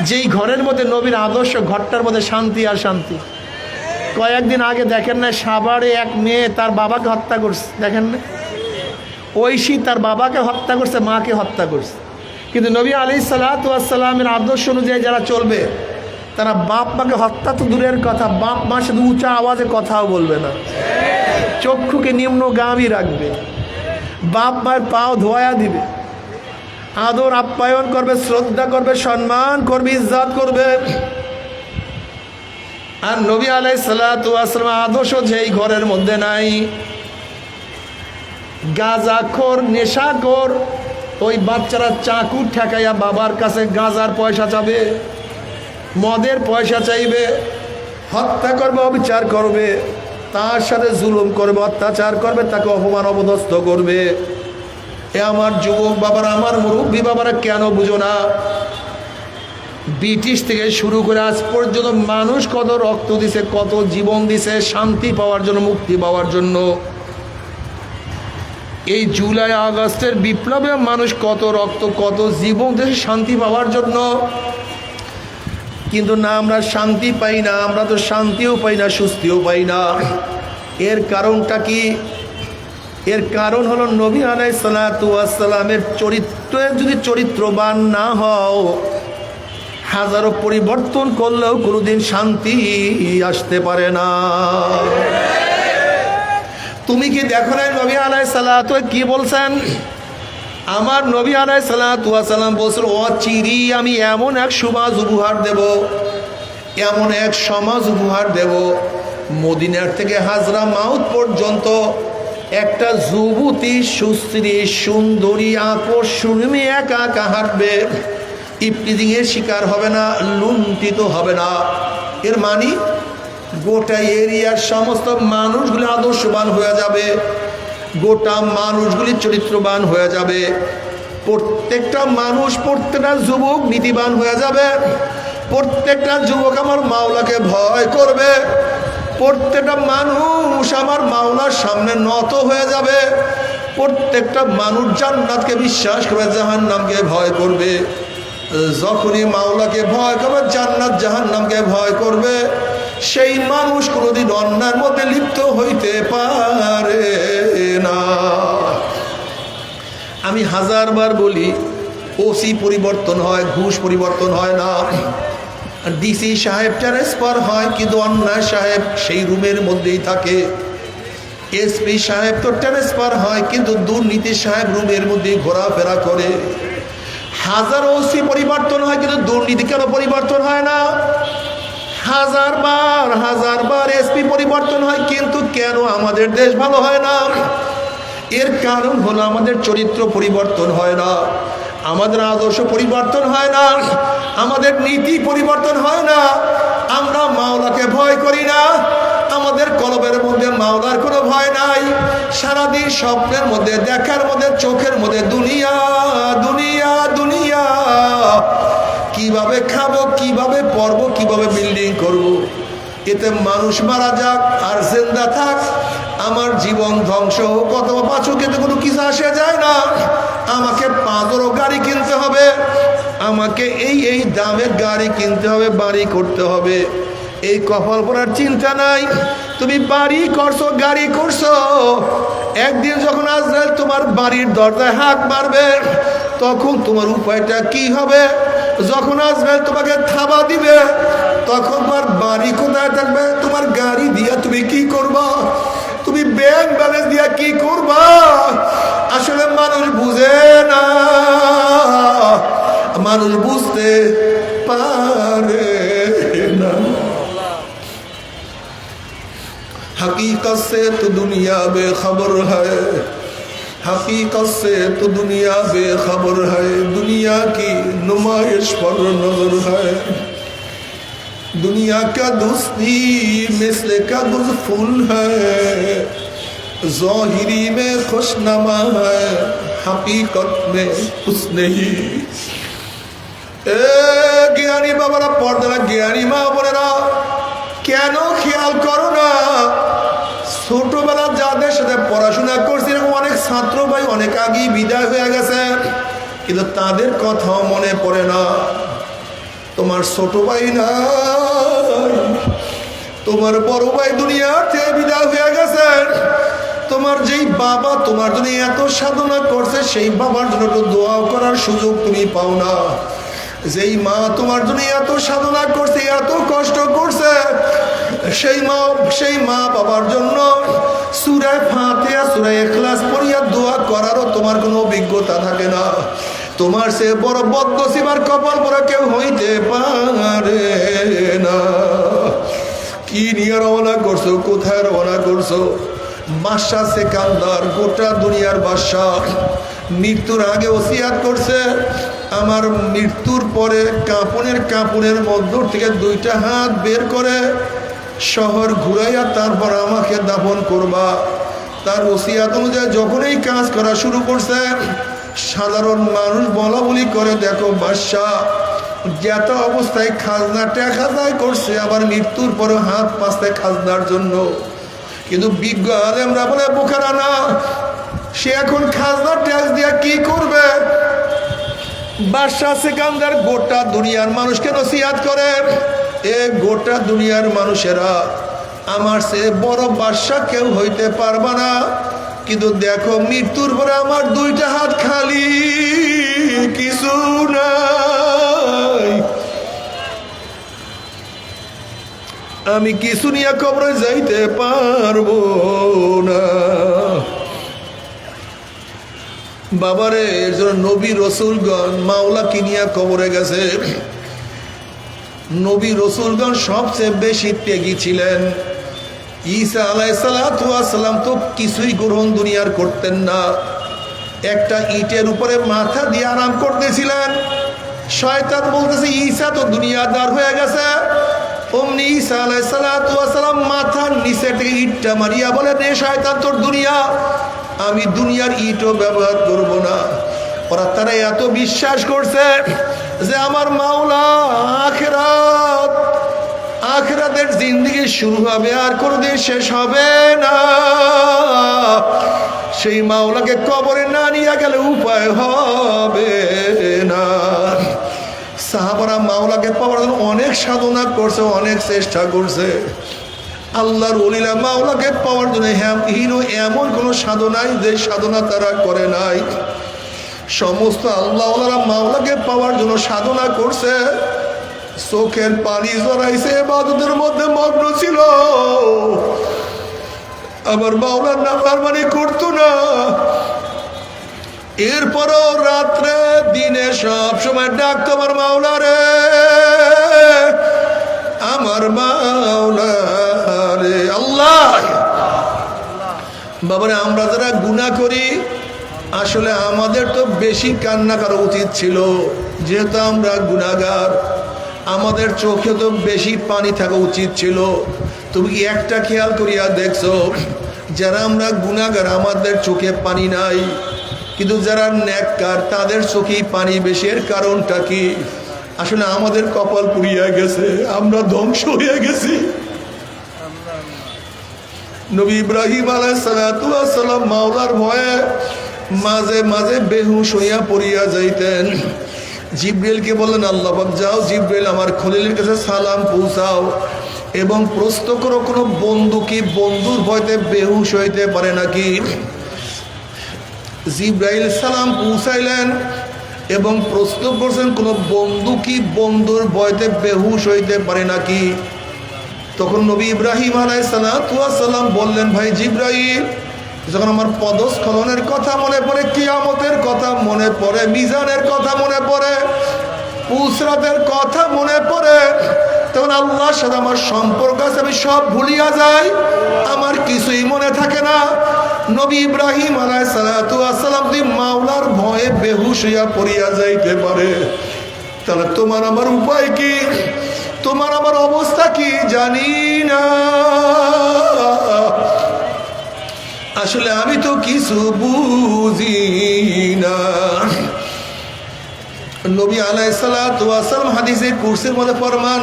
যেই ঘরের মধ্যে নবীর আদর্শ, ঘরটার মধ্যে শান্তি আর শান্তি। কয়েকদিন আগে দেখেন না, সাভারে এক মেয়ে তার বাবাকে হত্যা করছে, দেখেন না? ঐশী তার বাবাকে হত্যা করছে, মাকে হত্যা করছে। কিন্তু নবী আলাইহিসসালাতু ওয়াসসালামের আদর্শ অনুযায়ী যারা চলবে তারা বাপ মাকে হত্যা তো দূরের কথা, বাপ মা শুধু উঁচা আওয়াজে কথাও বলবে না, চক্ষুকে নিম্নগামী রাখবে, বাপ মায়ের পাও ধোয়া দিবে, আদর আপ্যায়ন করবে, শ্রদ্ধা করবে, সম্মান করবে, ইজ্জত করবে। আর নবী আলাইহিসসালাতু ওয়াসসালাম আদর্শ যেই ঘরের মধ্যে নাই, গাঁজাখোর, নেশাখোর, ওই বাচ্চারা চাকু ঠেকাইয়া বাবার কাছে গাঁজার পয়সা চাবে, মদের পয়সা চাইবে, হত্যা করবে, অবিচার করবে, তার সাথে জুলুম করবে, অত্যাচার করবে, তাকে অপমান অপদস্থ করবে। এ আমার যুবক বাবারা, আমার মুরব্বী বাবারা, কেন বুঝো না? ব্রিটিশ থেকে শুরু করে আজ পর্যন্ত মানুষ কত রক্ত দিছে, কত জীবন দিছে শান্তি পাওয়ার জন্য, মুক্তি পাওয়ার জন্য। এই জুলাই আগস্টের বিপ্লবে মানুষ কত রক্ত, কত জীবন দিয়েছে শান্তি পাওয়ার জন্য। কিন্তু না, আমরা শান্তি পাই না, আমরা তো শান্তিও পাই না, সুস্থিও পাই না। এর কারণটা কি? এর কারণ হলো নবী আলাইহিসসালাতু ওয়াসসালামের চরিত্রে যদি চরিত্রবান না হও, হাজারো পরিবর্তন করলেও কোনোদিন শান্তি আসতে পারে না। তুমি কি দেখো না নবী আলাইহিসসালাতু কি বলছেন? আমার নবী আলাইহিসসালাতু ওয়াসসালাম বলছেন, অচিরি আমি এমন এক সমাজ উপহার দেব, এমন এক সমাজ উপহার দেব, মদিনার থেকে হাজরা মাউত পর্যন্ত একটা যুবতী, সুশ্রী, সুন্দরী, আকর্ষণী একা একা হাঁটবে, ইফতিজিংয়ের শিকার হবে না, লুণ্ঠিত হবে না। এর মানে গোটা এরিয়ার সমস্ত মানুষগুলি আদর্শবান হয়ে যাবে, গোটা মানুষগুলি চরিত্রবান হয়ে যাবে, প্রত্যেকটা মানুষ, প্রত্যেকটা যুবক নীতিবান হয়ে যাবে, প্রত্যেকটা যুবক আমার মাওলাকে ভয় করবে, প্রত্যেকটা মানুষ আমার মাওলার সামনে নত হয়ে যাবে, প্রত্যেকটা মানুষ জান্নাতকে বিশ্বাস করবে, জাহান্নামকে ভয় করবে। যখনই মাওলাকে ভয় করবে, জান্নাত জাহান্নামকে ভয় করবে, সেই মানুষ কোনোদিন অন্যায়ের মধ্যে লিপ্ত হইতে পারে না। আমি হাজারবার বলি, ওসি পরিবর্তন হয়, ঘুষ পরিবর্তন হয় না। ডিসি সাহেব ট্রান্সফার হয়, কিন্তু অন্যায় সাহেব সেই রুমের মধ্যেই থাকে। এসপি সাহেব তো ট্রান্সফার হয়, কিন্তু দুর্নীতি সাহেব রুমের মধ্যে ঘোরাফেরা করে। হাজার ওসি পরিবর্তন হয়, কিন্তু দুর্নীতি কেন পরিবর্তন হয় না? হাজার বার এসপি পরিবর্তন হয়, কিন্তু কেন আমাদের দেশ ভালো হয় না? এর কারণ হলো আমাদের চরিত্র পরিবর্তন হয় না, আমাদের আদর্শ পরিবর্তন হয় না, আমাদের নীতি পরিবর্তন হয় না। আমরা মাওলাকে ভয় করি না, আমাদের কলবের মধ্যে মাওলার কোনো ভয় নাই। সারাদিন স্বপ্নের মধ্যে, দেখার মধ্যে, চোখের মধ্যে দুনিয়া দুনিয়া দুনিয়া। কিভাবে খাবো, কিভাবে পড়বো, কিভাবে বিল্ডিং করব। এতে মানুষ মারা যাক আর জিন্দা থাক, আমার জীবন ধ্বংস হোক অথবা বাঁচুক, এতে কোনো কিছু আসে যায় না। আমাকে 5 গাড়ি কিনতে হবে, আমাকে এই দামের গাড়ি কিনতে হবে, বাড়ি করতে হবে, এই কপাল পড়ার চিন্তা নাই। তুমি বাড়ি করছো, গাড়ি করছো, একদিন যখন আজরাইল তোমার বাড়ির দরজায় হাত মারবে, তখন তোমার উপায়টা কি হবে? যখন আজরাইল তোমাকে থাবা দিবে, তখন তোমার বাড়ি কোথায় থাকবে? তোমার গাড়ি দিয়া তুমি কি করবা? তুমি ব্যাংক ব্যালেন্স দিয়া কি করবা? আসলে মানুষ বুঝে না, মানুষ বুঝতে পারে না। हकीकत से तो दुनिया बेखबर है, हकीकत से तो दुनिया बेखबर है, दुनिया की नुमाइश पर नजर है। दुनिया का दोस्ती मिसल का गुल फूल है, ज़ाहिरी में खुशनमा है, हकीकत में कुछ नहीं। জ্ঞানী বাবারা, পর্দারা, জ্ঞানী মা বোনেরা, কেন খেয়াল করো না? ছোটবেলা যাদের সাথে পড়াশোনা করছি, এরকম অনেক ছাত্র ভাই অনেক আগেই বিদায় হয়ে গেছে, কিন্তু তাদের কথাও মনে পড়ে না। তোমার ছোট ভাই নাই, তোমার বড় ভাই দুনিয়াতে বিদায় হয়ে গেছে। তোমার যেই বাবা তোমার জন্য এত সাধনা করছে, সেই বাবার জন্য একটু দোয়া করার সুযোগ তুমি পাও না। যেই মা তোমার জন্য এত সাধনা করছে, এত কষ্ট করছে, সেই মা বাবার জন্য সূরা ফাতিহা, সূরা ইখলাস পড়িয়া দোয়া করারও তোমার কোনো অভিজ্ঞতা থাকে না। তোমার সে বড় বদনসিব আর কপাল পরা কেউ হইতে পারে না। কি নিয়ে রওনা করছো, কোথায় রওনা করছো? বাদশা সিকান্দার, গোটা দুনিয়ার বাদশা, মৃত্যুর আগে ওসিয়াত করছে, আমার মৃত্যুর পরে কাপড়ের মধ্য থেকে 2টা হাত বের করে শহর ঘুরাইয়া তারপর আমাকে দাফন করবা। তার ওসিয়াত অনুযায়ী যখন এই কাজ করা শুরু করছে, সাধারণ মানুষ বলা বলি করে, দেখো বাদশা যেত অবস্থায় খাজনা টাকা আদায় করছে, আবার মৃত্যুর পরে হাত পাঁচতে খাজনার জন্য। কিন্তু বিজ্ঞ আলেমরা বলে বোকারা না, সে এখন খাজনা ট্যাক্স দিয়ে কি করবে? বাদশা সিকান্দার গোটা দুনিয়ার মানুষকে নসিহত করে, এ গোটা দুনিয়ার মানুষেরা, আমার সে বড় বাদশা কেউ হইতে পারবে না, কিন্তু দেখো মৃত্যুর পরে আমার 2টা হাত খালি, কিছু নাই, আমি কিছু নিয়ে কবরে যাইতে পারবো না। বাবারে, এর জন্য নবী রসুলগণ মাওলা কিনিয়া কবরে গেছে। নবী রসুলগণ সবচেয়ে বেশি ত্যাগী ছিলেন। ঈসা আলাইহিসসালাম তো কিছুই গ্রহণ দুনিয়ার করতেন না, একটা ইটের উপরে মাথা দিয়ে আরাম করতেছিলেন। শয়তান বলতেছে ঈসা তো দুনিয়াদার হয়ে গেছে। অমনি ঈসা আলাইহিসসালাম মাথার নিচে থেকে ইটটা মারিয়া বলে, রে শয়তান, তোর দুনিয়া, আমি দুনিয়ার ইটও ব্যবহার করব না। তারা এত বিশ্বাস করছে যে আমার মাওলা আখিরাতের জিন্দেগি শুরু হবে আর কোনোদিন শেষ হবে না। সেই মাওলাকে কবরে না নিয়ে গেলে উপায় হবে না। সাহাবারা মাওলাকে পাওয়ার জন্য অনেক সাধনা করছে, অনেক চেষ্টা করছে। আল্লাহর ওলিরা মাওলাকে পাওয়ার জন্য এমন কোনো সাধনাই যে সাধনা তারা করে নাই। সমস্ত আল্লাহওয়ালারা মাওলাকে পাওয়ার জন্য সাধনা করছে, চোখের পানি জড়াইছে, ইবাদতের মধ্যে মগ্ন ছিল, আবার মাওলার নাফরমানি করতো না। এরপরও রাত্রে দিনে সব সময় ডাকতো আমার মাওলা রে, আমার মাওলা রে। আল্লাহ বাবারে, আমরা যারা গুনাহ করি আসলে আমাদের তো বেশি কান্না করা উচিত ছিল, যেহেতু আমরা গুনাহগার, আমাদের চোখে তো বেশি পানি থাকা উচিত ছিল। তুমি কি একটা খেয়াল করিয়া দেখছো, যারা আমরা গুনাহগার আমাদের চোখে পানি নাই, কিন্তু যারা নেককার তাদের চোখেই পানি বেশি। এর কারণটা কি? আসলে আমাদের কপাল পুড়িয়া গেছে, আমরা ধ্বংস হয়ে গেছি। নবী ইব্রাহিম আলাইহিস সালাতু ওয়াস সালাম মাওলার ভয়ে মাঝে মাঝে বেহুশ হইয়া পড়িয়া যাইতেন। জিব্রাইলকে বললেন, আল্লাহ পাক যাও জিব্রাইল আমার খলিলের কাছে সালাম পৌঁছাও এবং প্রশ্ন করো কোনো বন্ধু কি বন্ধুর ভয়তে বেহুশ হইতে পারে নাকি। জিব্রাইল সালাম পৌঁছাইলেন এবং প্রশ্ন করছেন কোনো বন্ধু কি বন্ধুর ভয়তে বেহুশ হইতে পারে নাকি। তখন নবী ইব্রাহিম আলাইহিস সালাম বললেন, ভাই জিব্রাইল, যখন আমার পদস্খলনের কথা মনে পড়ে, কিয়ামতের কথা মনে পড়ে, মিজানের কথা মনে পড়ে, পুসরাতের কথা মনে পড়ে, তখন আল্লাহর সাথে আমার সম্পর্ক আছে, আমি সব ভুলিয়া যাই, আমার কিছুই মনে থাকে না। নবী ইব্রাহিম আলাইহিস সালাম যদি মাওলার ভয়ে বেহুশ হইয়া পড়িয়া যাইতে পারে, তাহলে তোমার আমার উপায় কি? তোমার আমার অবস্থা কি জানি না। আসলে আমি তো কিছু বুঝি না। নবী আলাইহিস সালাতু ওয়াস সালাম হাদিসে কুরসির মধ্যে ফরমান,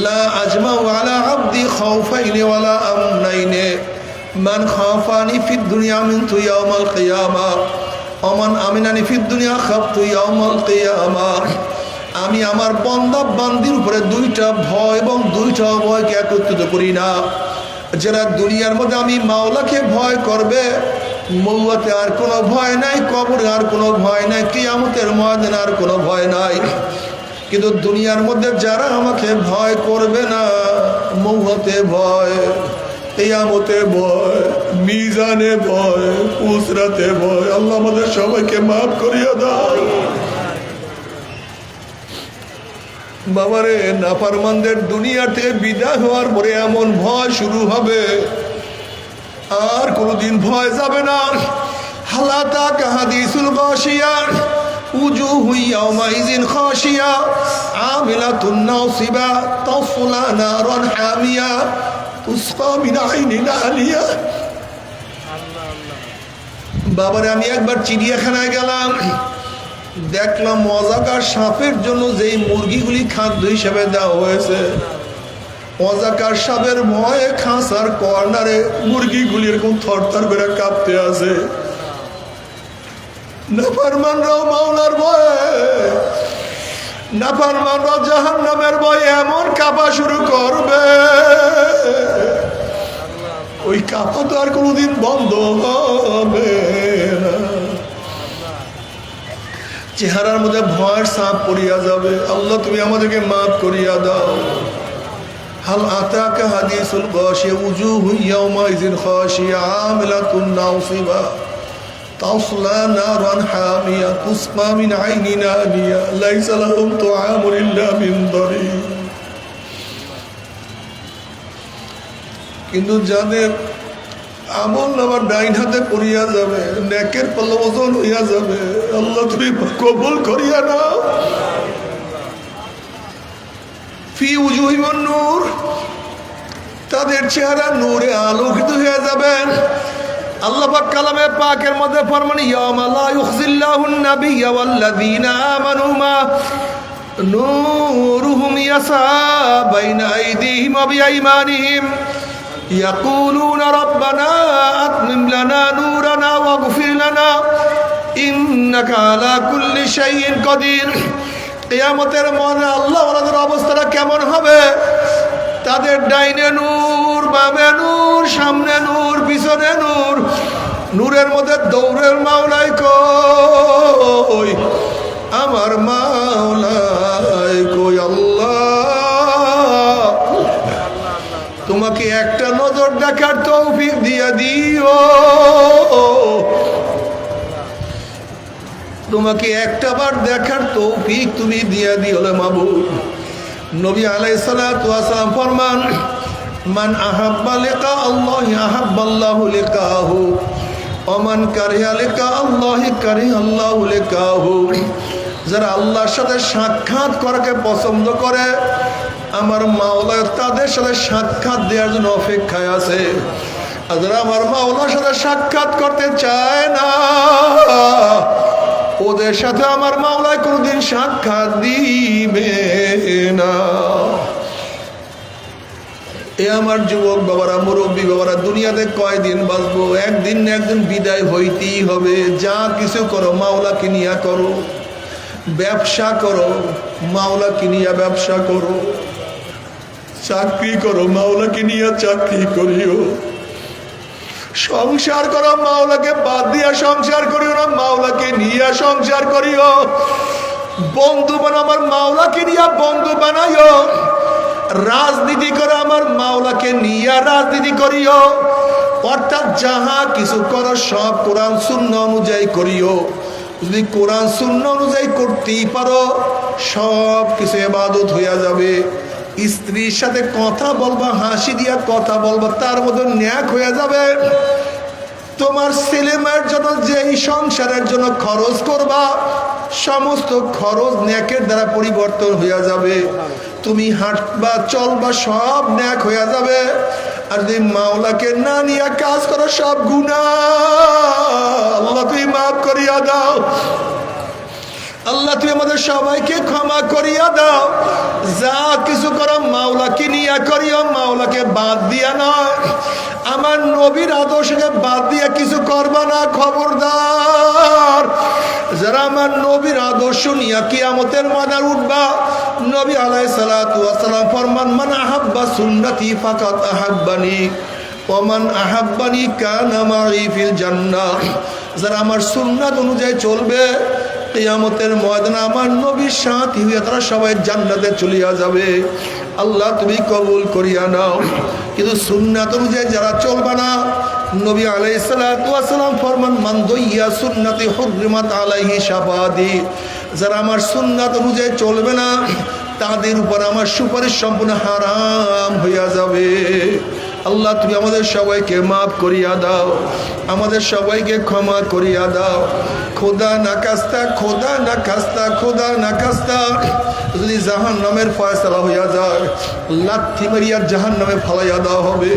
লা আজমাউ আলা আবদি খাউফাইনি ওয়ালা আমনাইনি মান খাফানি ফিদ দুনিয়া মিনতু ইয়াউমাল কিয়ামা ওয়া মান আমিনানি ফিদ দুনিয়া খাফতু ইয়াউমাল কিয়ামা। আমি আমার বান্দা বান্দির উপরে দুইটা ভয় এবং দুইটা ভয়কে একত্রিত করি না। যারা দুনিয়ার মধ্যে আমি মাওলাকে ভয় করবে, মৌয়াতে আর কোনো ভয় নাই, কবরে আর কোনো ভয় নাই, কিয়ামতের ময়দানে আর কোনো ভয় নাই। কিন্তু দুনিয়ার মধ্যে যারা আমাকে ভয় করবে না, মৌয়াতে ভয়, কিয়ামতে ভয়, মিজানে ভয়, পুসরাতে ভয়। আল্লাহ আমাদের সবাইকে মাফ করিয়া দাও। বাবারে, নাফরমানদের দুনিয়া থেকে বিদায় হওয়ার পরে এমন ভয় শুরু হবে, আর কোনোদিন ভয় যাবে না। হালাতা কাহাদিসুল গাশিয়া উজুহু ইয়াওমাইযিন খাশিয়া আমিলাতুন নাসিবা তাসলা নারান হামিয়া তুসকা মিন আইনিন আনিয়া। বাবারে, আমি একবার চিড়িয়াখানায় গেলাম, দেখলাম অজাকার সাপের জন্য যেই মুরগিগুলি খাদ্য হিসেবে দেওয়া হয়েছে, অজাকার সাপের ভয়ে খাঁচার কর্নারে মুরগিগুলি এরকম থরথর করে কাঁপতে আছে। নাফরমানরাও মাওলার ভয়ে, নাফরমানরাও জাহান্নামের ভয়ে এমন কাঁপা শুরু করবে, ওই কাঁপা তো আর কোনোদিন বন্ধ হবে না। চেহারার মধ্যে ভয়ের ছাপ পড়িয়া যাবে। আল্লাহ তুমি আমাদেরকে মাফ করিয়া দাও। হাল আতাকা হাদিসুল গাশিয়া উজুহু ইয়াওমাইযিন খাশিয়া আমিলাতুন নাসিবা তাসলা নারান হামিয়া তুসকা মিন আইনিন আনিয়া লাইসা লাহুম তুআমুন ইল্লা মিন দারি। কিন্তু যাদের আমল নামার ডাইন হাতে পড়িয়া যাবে, নেকের পাল্লা ওজন হইয়া যাবে, আল্লাহ তুমি কবুল করিয়া নাও। ফি উজুহিম নূর, তাদের চেহারা নূরে আলোকিত হয়ে যাবে। আল্লাহ পাক কালামে পাকের মধ্যে ফরমান, ইয়াওমা লা ইউখজিল্লাহুন নাবিয়্যা ওয়াল্লাযীনা আমানু মা নূরুহুম ইয়াসা বাইনা আইদিহিম ওয়া বিআইমানিহিম يقولون ربنا أتمم لنا نورنا واغفر لنا إنك على كل شيء قدير। কিয়ামতের মনে আল্লাহ ওদের অবস্থাটা কেমন হবে? তাদের ডাইনে নূর, বামে নূর, সামনে নূর, পিছনে নূর, নূরের মধ্যে দৌড়ের মাওলাই কই, আমার মাওলাই কই। আল্লাহ তোমাকে একটা নজর দেখার তৌফিক দিয়া দিও, তোমাকে একটা বার দেখার তৌফিক তুমি দিয়া দিও মাবুদ। নবী আলাইহিস সালাতু ওয়াস সালাম ফরমান, মান আহাব্বা লিকা আল্লাহি আহাব্বাল্লাহু লিকাহু ওয়া মান কারিহা লিকা আল্লাহি কারিহাল্লাহু লিকাহু। যারা আল্লাহর সাথে সাক্ষাৎ করাকে পছন্দ করে, আমার মাওলা তাদের সাথে সাক্ষাৎ দেওয়ার জন্য অপেক্ষায় আছে। আর যারা আমার মাওলার সাথে সাক্ষাৎ করতে চায় না, ওদের সাথে আমার মাওলায় কোনদিন সাক্ষাৎ দিবে না। এ আমার যুবক বাবারা, মুরব্বী বাবারা, দুনিয়াতে কয়দিন বাঁচবো? একদিন না একদিন বিদায় হইতেই হবে। যা কিছু করো মাওলা কিনিয়া করো, ব্যবসা করো মাওলা কিনিয়া ব্যবসা করো, চাকরি করো মাওলা কিনিয়া চাকরি করিও, সংসার করো মাওলাকে বাদ দিয়া সংসার করিও না, মাওলাকে নিয়ে সংসার করিও। বন্ধু বানাও আমার মাওলাকে নিয়ে বন্ধু বানাইও। রাজনীতি করো আমার মাওলাকে নিয়ে রাজনীতি করিও। অর্থাৎ যাহা কিছু করো সব কোরআন সুন্নাহ অনুযায়ী করিও। যদি কোরআন সুন্নাহ অনুযায়ী করতেই পারো, সব কিছু ইবাদত হইয়া যাবে। স্ত্রীর সাথে কথা বলবা, হাসি দিয়া কথা বলবা, তার মধ্যে ন্যাক হয়ে যাবে। তোমার ছেলে মেয়ের জন্য যেই সংসারের জন্য খরচ করবা, সমস্ত খরচ ন্যাকের দ্বারা পরিবর্তন হইয়া যাবে। তুমি হাঁটবা চলবা, সব ন্যাক হইয়া যাবে। আর যদি মাওলাকে না নিয়ে কাজ করো, সব গুনাহ আল্লাহ তুমি মাফ করিয়া দাও। আল্লাহ তুমি আমাদের সবাইকে ক্ষমা করিয়া দাও। যা কিছু করো মাওলাকে নিয়া করিও, মাওলাকে বাদ দিয়া নয়। আমার নবীর আদর্শকে বাদ দিয়া কিছু করবা না, খবরদার। যারা আমার নবীর আদর্শ নিয়া কিয়ামতের ময়দানে উঠবা, নবী আলাইহিস সালাতু ওয়াস সালাম ফরমান, মান আহাব্বা সুন্নতি ফাকাত আহাব্বানি ওয়া মান আহাব্বানি কানা মাই ফিল জান্নাহ। যারা আমার সুন্নাত অনুযায়ী চলবে, কিয়ামতের ময়দানে আমার নবীর সাথী হইয়া তারা সবাই জান্নাতে চলিয়া যাবে। আল্লাহ তুমি কবুল করিয়া নাও। কিন্তু সুন্নাত অনুযায়ী যারা চলবে না, নবী আলাইহিস সালাতু ওয়াস সালাম ফরমান, মান দাইয়া সুন্নতি হুররিমাত আলাইহি শাফাআতি। যারা আমার সুন্নাত অনুযায়ী চলবে না, তাদের উপর আমার সুপারিশ সম্পূর্ণ হারাম হইয়া যাবে। আল্লাহ তুমি আমাদের সবাইকে মাফ করিয়া দাও, আমাদের সবাইকে ক্ষমা করিয়া দাও। খোদা না কাস্তা, খোদা না কাস্তা, খোদা না কাস্তা, যদি জাহান্নামের ফয়সালা হইয়া যায়, লাথি মারিয়া জাহান্নামে ফালাইয়া দেওয়া হবে।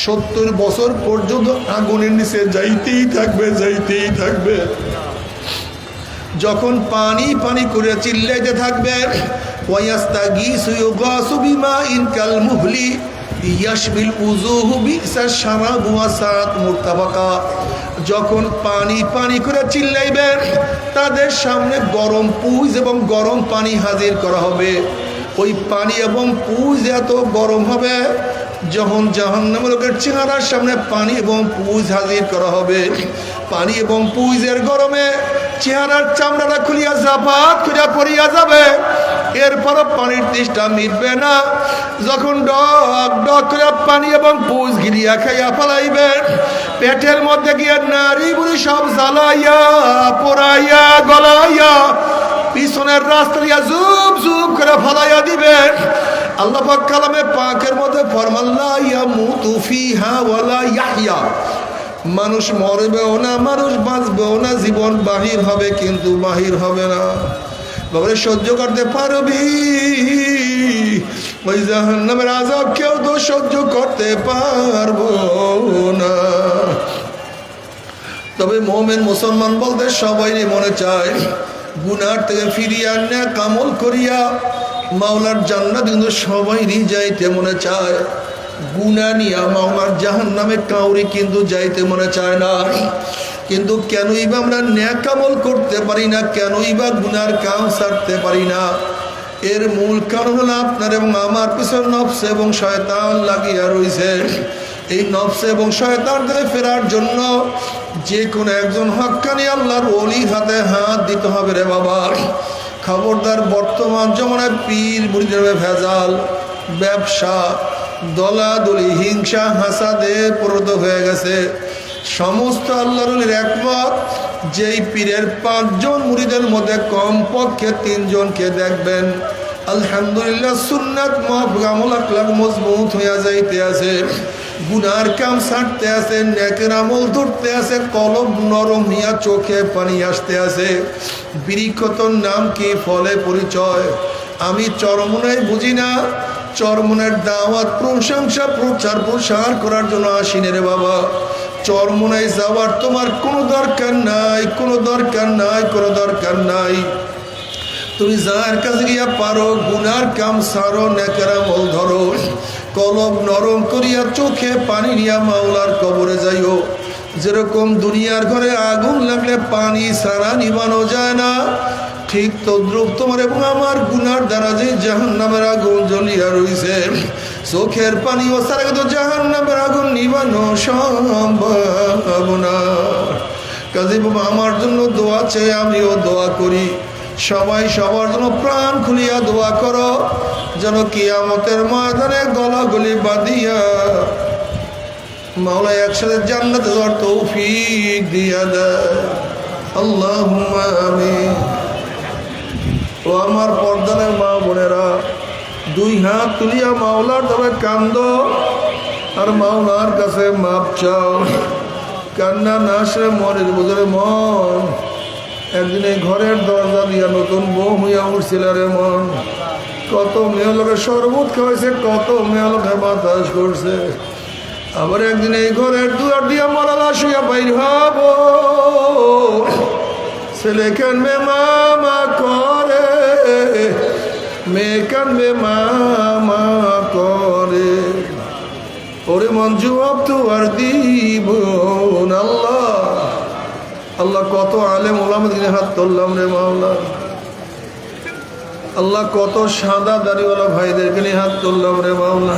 70 বছর পর্যন্ত আগুনের নিচে যাইতেই থাকবে, যাইতেই থাকবে। যখন পানি পানি করে চিল্লাইতে থাকবে, ওয়ায়াস্তাগীসু ইউগাসু বিমাইন কাল মুহলি ইয়াশবিল উজুহু বিসা শারাবু ওয়া সাআত মুরতাফাকা। যখন পানি পানি করে চিল্লাইবেন, তাদের সামনে গরম পুঁজ এবং গরম পানি হাজির করা হবে। ওই পানি এবং পুঁজ এত গরম হবে, যখন জাহান্নামের লোকের চেহারার সামনে পানি এবং পুঁজ হাজির করা হবে, পানি এবং পুঁজের গরমে চেহারার চামড়াটা খুলিয়া জাপাত খুলিয়া পড়িয়া যাবে। এরপরও পানির তৃষ্ণা মিটবে না। যখন ডক ডক করে পানি এবং পুঁজ গিলিয়া খাইয়া ফেলাইবে, পেটের মধ্যে গিয়ে নারী বুড়ি সব জ্বালাইয়া পোড়াইয়া গলাইয়া পিছনের রাস্তা দিয়া জুব জুব করে ফলাইয়া দিবে। আল্লাহ পাক কালামে পাকের মধ্যে ফরমান, লা ইয়ামুতু ফিহা ওয়ালা ইয়াহইয়া। মানুষ মরবেও না, মানুষ বাঁচবেও না, জীবন বাহির হবে কিন্তু বাহির হবে না। বাবারে সহ্য করতে পারবি? ওই জাহান্নামের আযাব কেউ তো সহ্য করতে পারবো না। তবে মুমিন মুসলমান বলতে সবাই মনে চায় গুনার থেকে ফিরিয়া নেক আমল করিয়া মাওলার জান্নাত কিন্তু সবাইরই যাইতে মনে চায়। গুনাহ নিয়া মাওলার জাহান্নামে কাউরি কিন্তু যাইতে মনে চায় না। কিন্তু কেনই বা আমরা নেক আমল করতে পারি না, কেনই বা গুনার কাম ছাড়তে পারি না? এর মূল কারণ হলো আপনার এবং আমার পিছনে নফস এবং শয়তান লাগিয়া রয়েছে। এই নফস এবং শয়তান থেকে ফেরার জন্য যে কোনো একজন হক্কানি আল্লাহর ওলির হাতে হাত দিতে হবে রে বাবা। খবরদার, বর্তমান জমানায় পীর মুরিদের ভেজাল, ব্যবসা, দলাদলি, হিংসা, হাসাদে পরিণত হয়ে গেছে। সমস্ত আল্লাহর ওলির একমত, যেই পীরের 5 জন মুরিদের মধ্যে কমপক্ষে 3 জনকে দেখবেন আলহামদুলিল্লাহ সুন্নাত আমল আখলাক মজবুত হইয়া যাইতে আছে, গুনার কাম ছাড়তে আছে, নেকের আমল ধরতে আছে, কলব নরম হইয়া চোখে পানি আসতে আছে। বৃক্ষতর নাম কি, ফলে পরিচয়। আমি চরমনায় বুঝি না, চরমনের দাওয়াত প্রশংসা প্রচার প্রসার করার জন্য আসিনে রে বাবা। চরমনায় যাওয়ার তোমার কোনো দরকার নাই, কোনো দরকার নাই, কোনো দরকার নাই। তুমি যার কাছে গিয়া পারো গুনার কাম সারো, নেকের আমল ধরো, কলব নরম করিয়া চোখে পানি নিয়া মাওলার কবরে যাইও। যেরকম দুনিয়ার ঘরে আগুন লাগলে পানি ছাড়া নিবানো যায় না, ঠিক তদ্রুপ তোমার এবং আমার গুনার দ্বারা যে জাহান্নামের আগুন জ্বলিয়া রইছে, চোখের পানি ও ছাড়া কিন্তু জাহান্নামের আগুন নিবানো সম্ভব না। কাজে বাবা, আমার জন্য দোয়া চাই, আমিও দোয়া করি। সবাই সবার জন্য প্রাণ খুলিয়া দোয়া করো, যেন কিয়ামতের ময়দানে গলাগলি বাঁধিয়া মাওলা একসাথে জান্নাতে যাওয়ার তৌফিক দিয়া দেয়। আল্লাহুম্মা আমিন। ও আমার পর্দানের মা বোনেরা, 2 হাত তুলিয়া মাওলার তবে কান্দো আর মাওলার কাছে মাপ চাও। কান্না না আসলে মনের বুঝলে মন। একদিন এই ঘরের দরজা দিয়া নতুন বউ হইয়া উঠছিল রে মন। কত মেয়ে লোকের শরবত খাওয়াইছে, কত মেয়ে লোকে বাতাস করছে। আবার একদিন এই ঘরের দুয়ার দিয়া মরালা শুয়া বাইর হব, ছেলে কানবে মামা করে, মেয়ে কানবে মামা করে। ওরে মন জবাব তো আর দিব আল্লাহ। আল্লাহ কত আলেম ওলামার দিনে হাত তুললাম রে মাওলা। আল্লাহ কত সাদা দাড়িওয়ালা ভাইদেরকে নিয়ে হাত তুললাম রে মাওলা।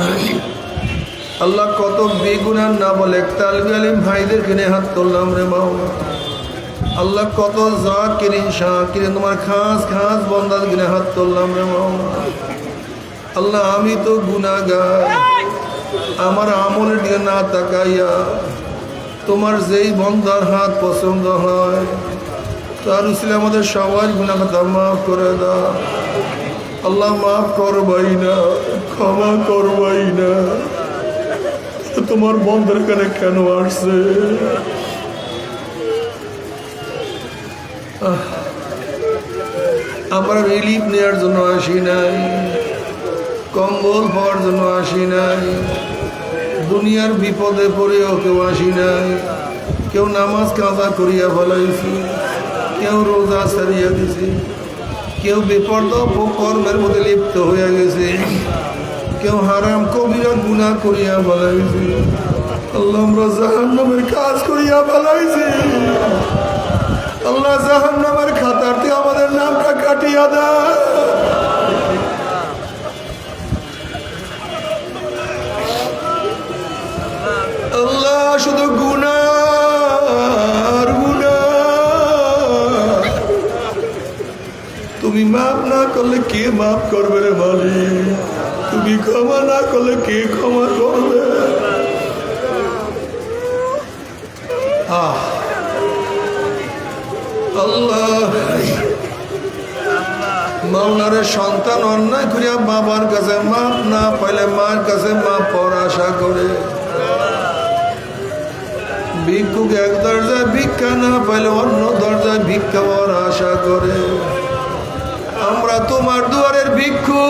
আল্লাহ কত বেগুনার না বলে তালবি আলিম ভাইদেরকে নিয়ে হাত তুললাম রে মাওলা। আল্লাহ কত জাকিরিন শাকিরিন তোমার খাস খাস বন্দাদেরকে নিয়ে হাত তুললাম রে মাওলা। আল্লাহ আমি তো গুনাহগার, আমার আমলের দিকে না তাকাইয়া তোমার যেই বন্দার হাত পছন্দ হয় তার উসিলে আমাদের সবাই গুনাহ খাতা মাফ করে দাও। আল্লাহ মাফ করবাই না, ক্ষমা করবাই না। তোমার বন্দার কানে কেন আসছে? আমরা রিলিফ নেওয়ার জন্য আসি নাই, কম্বল পাওয়ার জন্য আসি নাই, দুনিয়ার বিপদে পড়েও কেউ আসি নাই। কেউ নামাজ কাজা করিয়া ফেলাইছি, কেউ রোজা ছাড়িয়া দিছি, কেউ বিপর্দ কর্মের মধ্যে লিপ্ত হইয়া গেছে, কেউ হারাম কবিরা গুনাহ করিয়া ফেলাইছি। আল্লাহ আমরা জাহান্নামের কাজ করিয়া ফেলাইছি। আল্লাহ জাহান্নামের খাতারতে আমাদের নামটা কাটিয়া দেয়। আল্লাহ শুধু গুনার গুনাহ, তুমি মাফ না করলে কে মাফ করবে রে মালিক? তুমি ক্ষমা না করলে কে ক্ষমা করবে? আল্লাহ মাওলারে সন্তান অন্যায় করিয়া বাবার কাছে মাপ না পাইলে মার কাছে মাপ পাওয়ার আশা করে, ভিক্ষুক এক দরজায় ভিক্ষা না পাইলে অন্য দরজায় ভিক্ষা পাওয়ার আশা করে। আমরা তোমার দুয়ারের ভিক্ষু,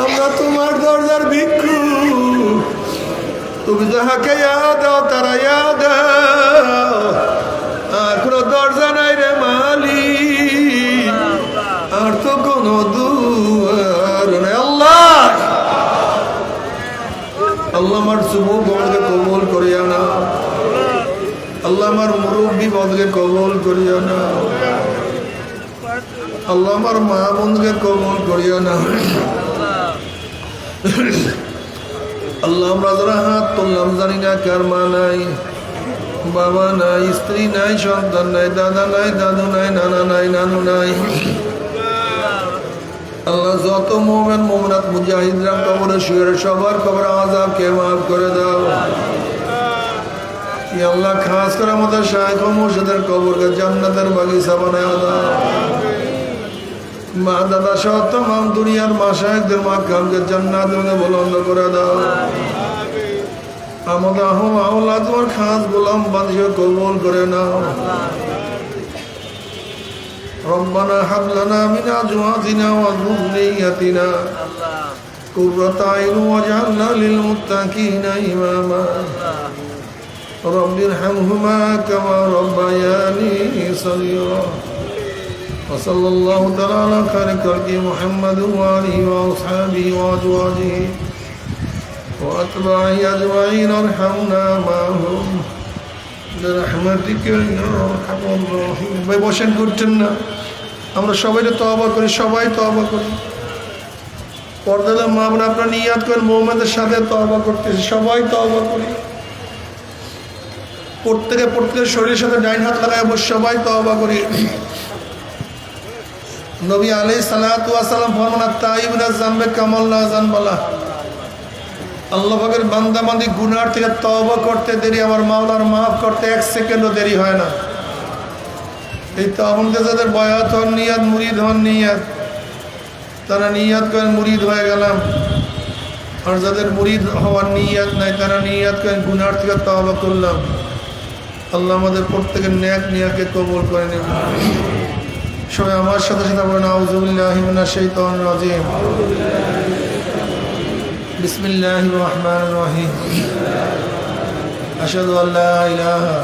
আমরা তোমার দরজার ভিক্ষু। তুমি যাহাকে দাও তারা দাও, আর কোনো দরজা নাই রে মালিক, আর তো কোনো দুয়ার নাই। আল্লাহ আল্লাহ আমার যুবক বলকে কবুল করিয়া না, আল্লাহ আমার মুরব্বী বলকে কবুল করিয়া না। আল্লাহ আমার মা বোনকে কবুল করিও না। আল্লাহ আমরা যারা হাত তুললাম জানি না কার মা নাই, বাবা নাই, স্ত্রী নাই, সন্তান নাই, দাদা নাই, দাদু নাই, নানা নাই, নানু নাই। আল্লাহ যত মুমিন মুমিনাত মুজাহিদরা কবরে শুয়ে সবার কবর আযাবকে মাফ করে দাও। ইয়া আল্লাহ খাস করে আমাদের শাইখ ও মুর্শিদের কবরকে জান্নাতের বাগিচা বানায় দাও। মা দাদা সহ तमाम দুনিয়ার মাশায়েখদের মাকামকে জান্নাতের মধ্যে বুলন্দ করে দাও। আমাদের আওলাদ তোমার খাস গোলাম বানিয়ে কবুল করে নাও। ربنا هب لنا من أزواجنا وذريتنا قرة أعين واجعلنا للمتقين إماما رب ارحمهما كما ربياني صغيرا وصلى الله تعالى على خير خلق محمد وآله وأصحابه وأزواجه وأتباعه أجمعين ارحمنا معهم برحمتك يا أرحم الراحمين। ভাই বসেন, করছেন না? আমরা সবাই তওবা করি, সবাই তওবা করি। পর্দার মা বোন আপনারা নিয়াত করেন মুমিনদের সাথে তওবা করতেছি, সবাই তওবা করি। প্রত্যেকের শরীরের সাথে ডাইন হাত লাগায় বসে সবাই তওবা করি। নবী আলাইহিস সালাতু ওয়াস সালাম ফরমান তাইবুনা যামবে কামাল লা যানবালা। আল্লাহ পাকের বান্দা বান্দি গুনার থেকে তওবা করতে দেরি, আমার মাওলার মাফ করতে 1 সেকেন্ডও দেরি হয় না। এই তো আমাদের যাদের বয়াত হন নিয়াত, মুরিদ হন নিয়াত, তারা নিয়াত করেন মুরিদ হয়ে গেলাম। আর যাদের মুরিদ হওয়ার নিয়াত নাই তারা নিয়াত করেন গুনার থেকে তওবা করলাম। আল্লাহ আমাদের প্রত্যেকের নেক নিয়াতকে কবুল করে নেবেন। সবাই আমার সাথে সাথে বলেন আউযু বিল্লাহি মিনাশ শাইতানির রাজিম। বিসমিল্লাহির রহমানির রহিম। আশহাদু আল্লা ইলাহা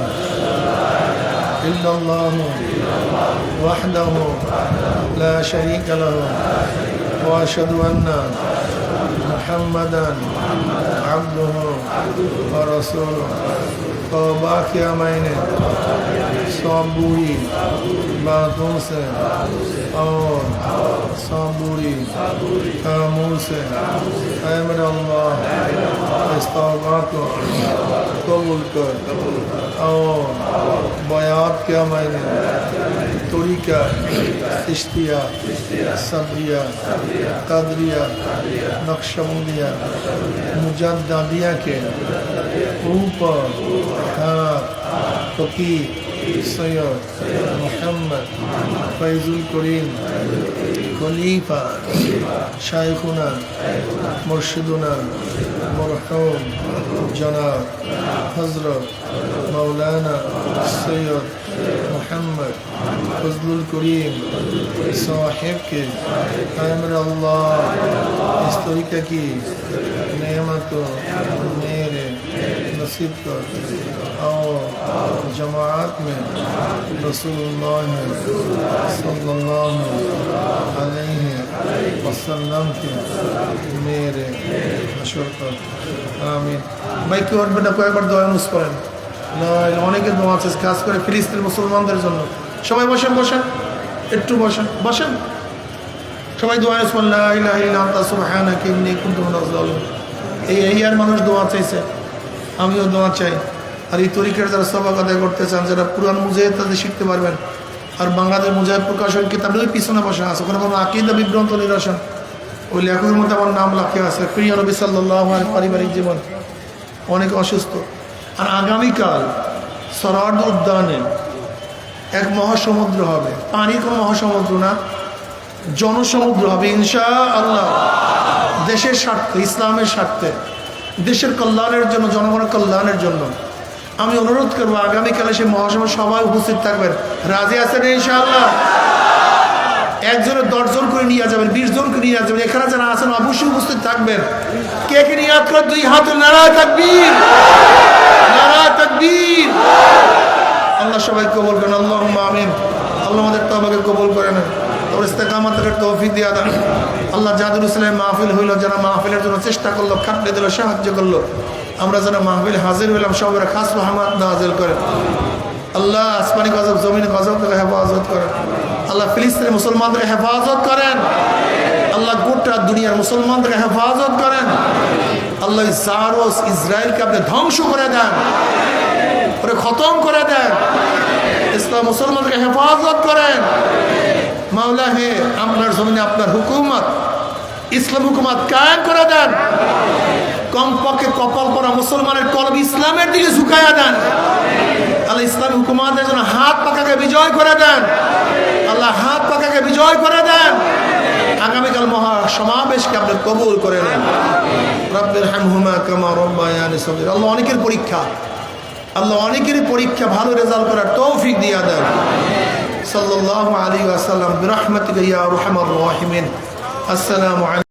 ইল্লাল্লাহু ওয়াহদাহু লা শারীকা লাহু ওয়া আশহাদু আন্না মুহাম্মাদান আবদুহু ওয়া রাসূলুহু। तौबा किया मैंने सब बुरी बातों से और सब बुरी कामों से। ऐ मेरे अल्लाह इस तौबा को कबूल कर और बयात किया मैंने तरीका चिश्तिया, सब्रिया, कदरिया, नक्शबंदिया, मुजद्दिदिया के ऊपर फकीर सैयद मोहम्मद फैजुल करीम खलीफा शाइखुना मुर्शिदुना मरहूम जनाब हजरत मौलाना सैयद मोहम्मद फजलुल करीम साहिब के आमर अल्लाह इस तरीके की नेमत मेरे नसीब कर और जमात में रसूलुल्लाह सल्लल्लाहु अलैहि वसल्लम के मेरे हशर कर आमीन। भाई কি উঠবে না কয়েকবার দোয়া মুস করেন। অনেকের দোয়া আছে খাস করে ফিলিস্তিনের মুসলমানদের জন্য। সবাই বসেন, বসেন, একটু বসেন, বসেন সবাই দোয়া মুস লা ইলাহা ইল্লা আনতা সুবহানাকা ইন্নী কুনতু মিনাজ জালিমিন। এই এরিয়ার মানুষ দোয়া চাইছে, আমিও দোয়া চাই। আর এই তরিকার যারা সবাক আদায় করতে চান, যারা পুরান মুজাহিদ তাদের শিখতে পারবেন। আর বাংলাদেশ মুজাহিদ প্রকাশন কিতাব ওই পিছনে বসে আছে, ওখানে কোনো আকিদা বিভ্রান্ত নিরসন, ওই লেখকের মধ্যে আমার নাম লেখা আছে। প্রিয় নবী সাল্লাল্লাহু আলাইহি পারিবারিক জীবন, অনেক অসুস্থ। আর আগামীকাল সরার্দ উদ্যানে এক মহাসমুদ্র হবে, পানি কোনো মহাসমুদ্র না, জনসমুদ্র হবে ইনশাআল্লাহ। দেশের স্বার্থে, ইসলামের স্বার্থে, দেশের কল্যাণের জন্য, জনগণের কল্যাণের জন্য আমি অনুরোধ করবো আগামীকালে সেই মহাসভায় সবাই উপস্থিত থাকবেন। রাজি আছেন ইনশাআল্লাহ? একজনের 10 জন করে নিয়ে যাবেন, 20 জন করে নিয়ে যাবেন। এখানে যারা আছেন অবশ্যই উপস্থিত থাকবেন। কে কে নিয়াত করে 2 হাত নারায়ে তাকবীর, নারায়ে তাকবীর। আল্লাহ সবাই কবুল করেন, আল্লাহুম্মা আমিন। আল্লাহ আমাদের তওবাকে কবুল করে নেন, और इस्तेकामत कर तौफीक दिया था। अल्लाह जादुल इस्लाम महफिल হইল, যারা মাহফিলের জন্য চেষ্টা করলো, খাটলে দিল, সাহায্য করলো, আমরা যারা মাহফিল হাজির হইলাম সবার খাস রহমত নাযিল করেন। আল্লাহ আসমানি গজব, জমিনে গজব থেকে হেফাজত করেন। আল্লাহ ফিলিস্তিনের মুসলমানদের হেফাজত করেন, আল্লাহ গোটা দুনিয়ার মুসলমানদের হেফাজত করেন, আল্লাহ জারস ইসরায়েলকে আপনি ধ্বংস করে দেন, ওরে খতম করে দেন, ইসলাম মুসলমানদেরকে হেফাজত করেন। মাওলা হে, আপনার জমিনে আপনার হুকুমত, ইসলাম হুকুমত কায়েম করে দেন। কমপক্ষে কপাল পরা মুসলমানের কলব ইসলামের দিকে ঝুঁকাইয়া দেন। আল্লাহ ইসলাম হুকুমাতের জন্য হাত পাকাকে বিজয় করে দেন, আল্লাহ হাত পাকাকে বিজয় করে দেন। আগামীকাল মহা সমাবেশকে আপনি কবুল করে নেন। রব্বির হামহুমা কামা রাব্বায়ানি সগীরা। আল্লাহ অনেকের পরীক্ষা, আল্লাহ অনেকেরই পরীক্ষা ভালো রেজাল্ট করার তৌফিক দিয়া দেন। সাল্লাল্লাহু আলাইহি ওয়াসাল্লাম বিরহমাতিকা ইয়া আরহামার রাহিমিন। আসসালামু আলাইকুম।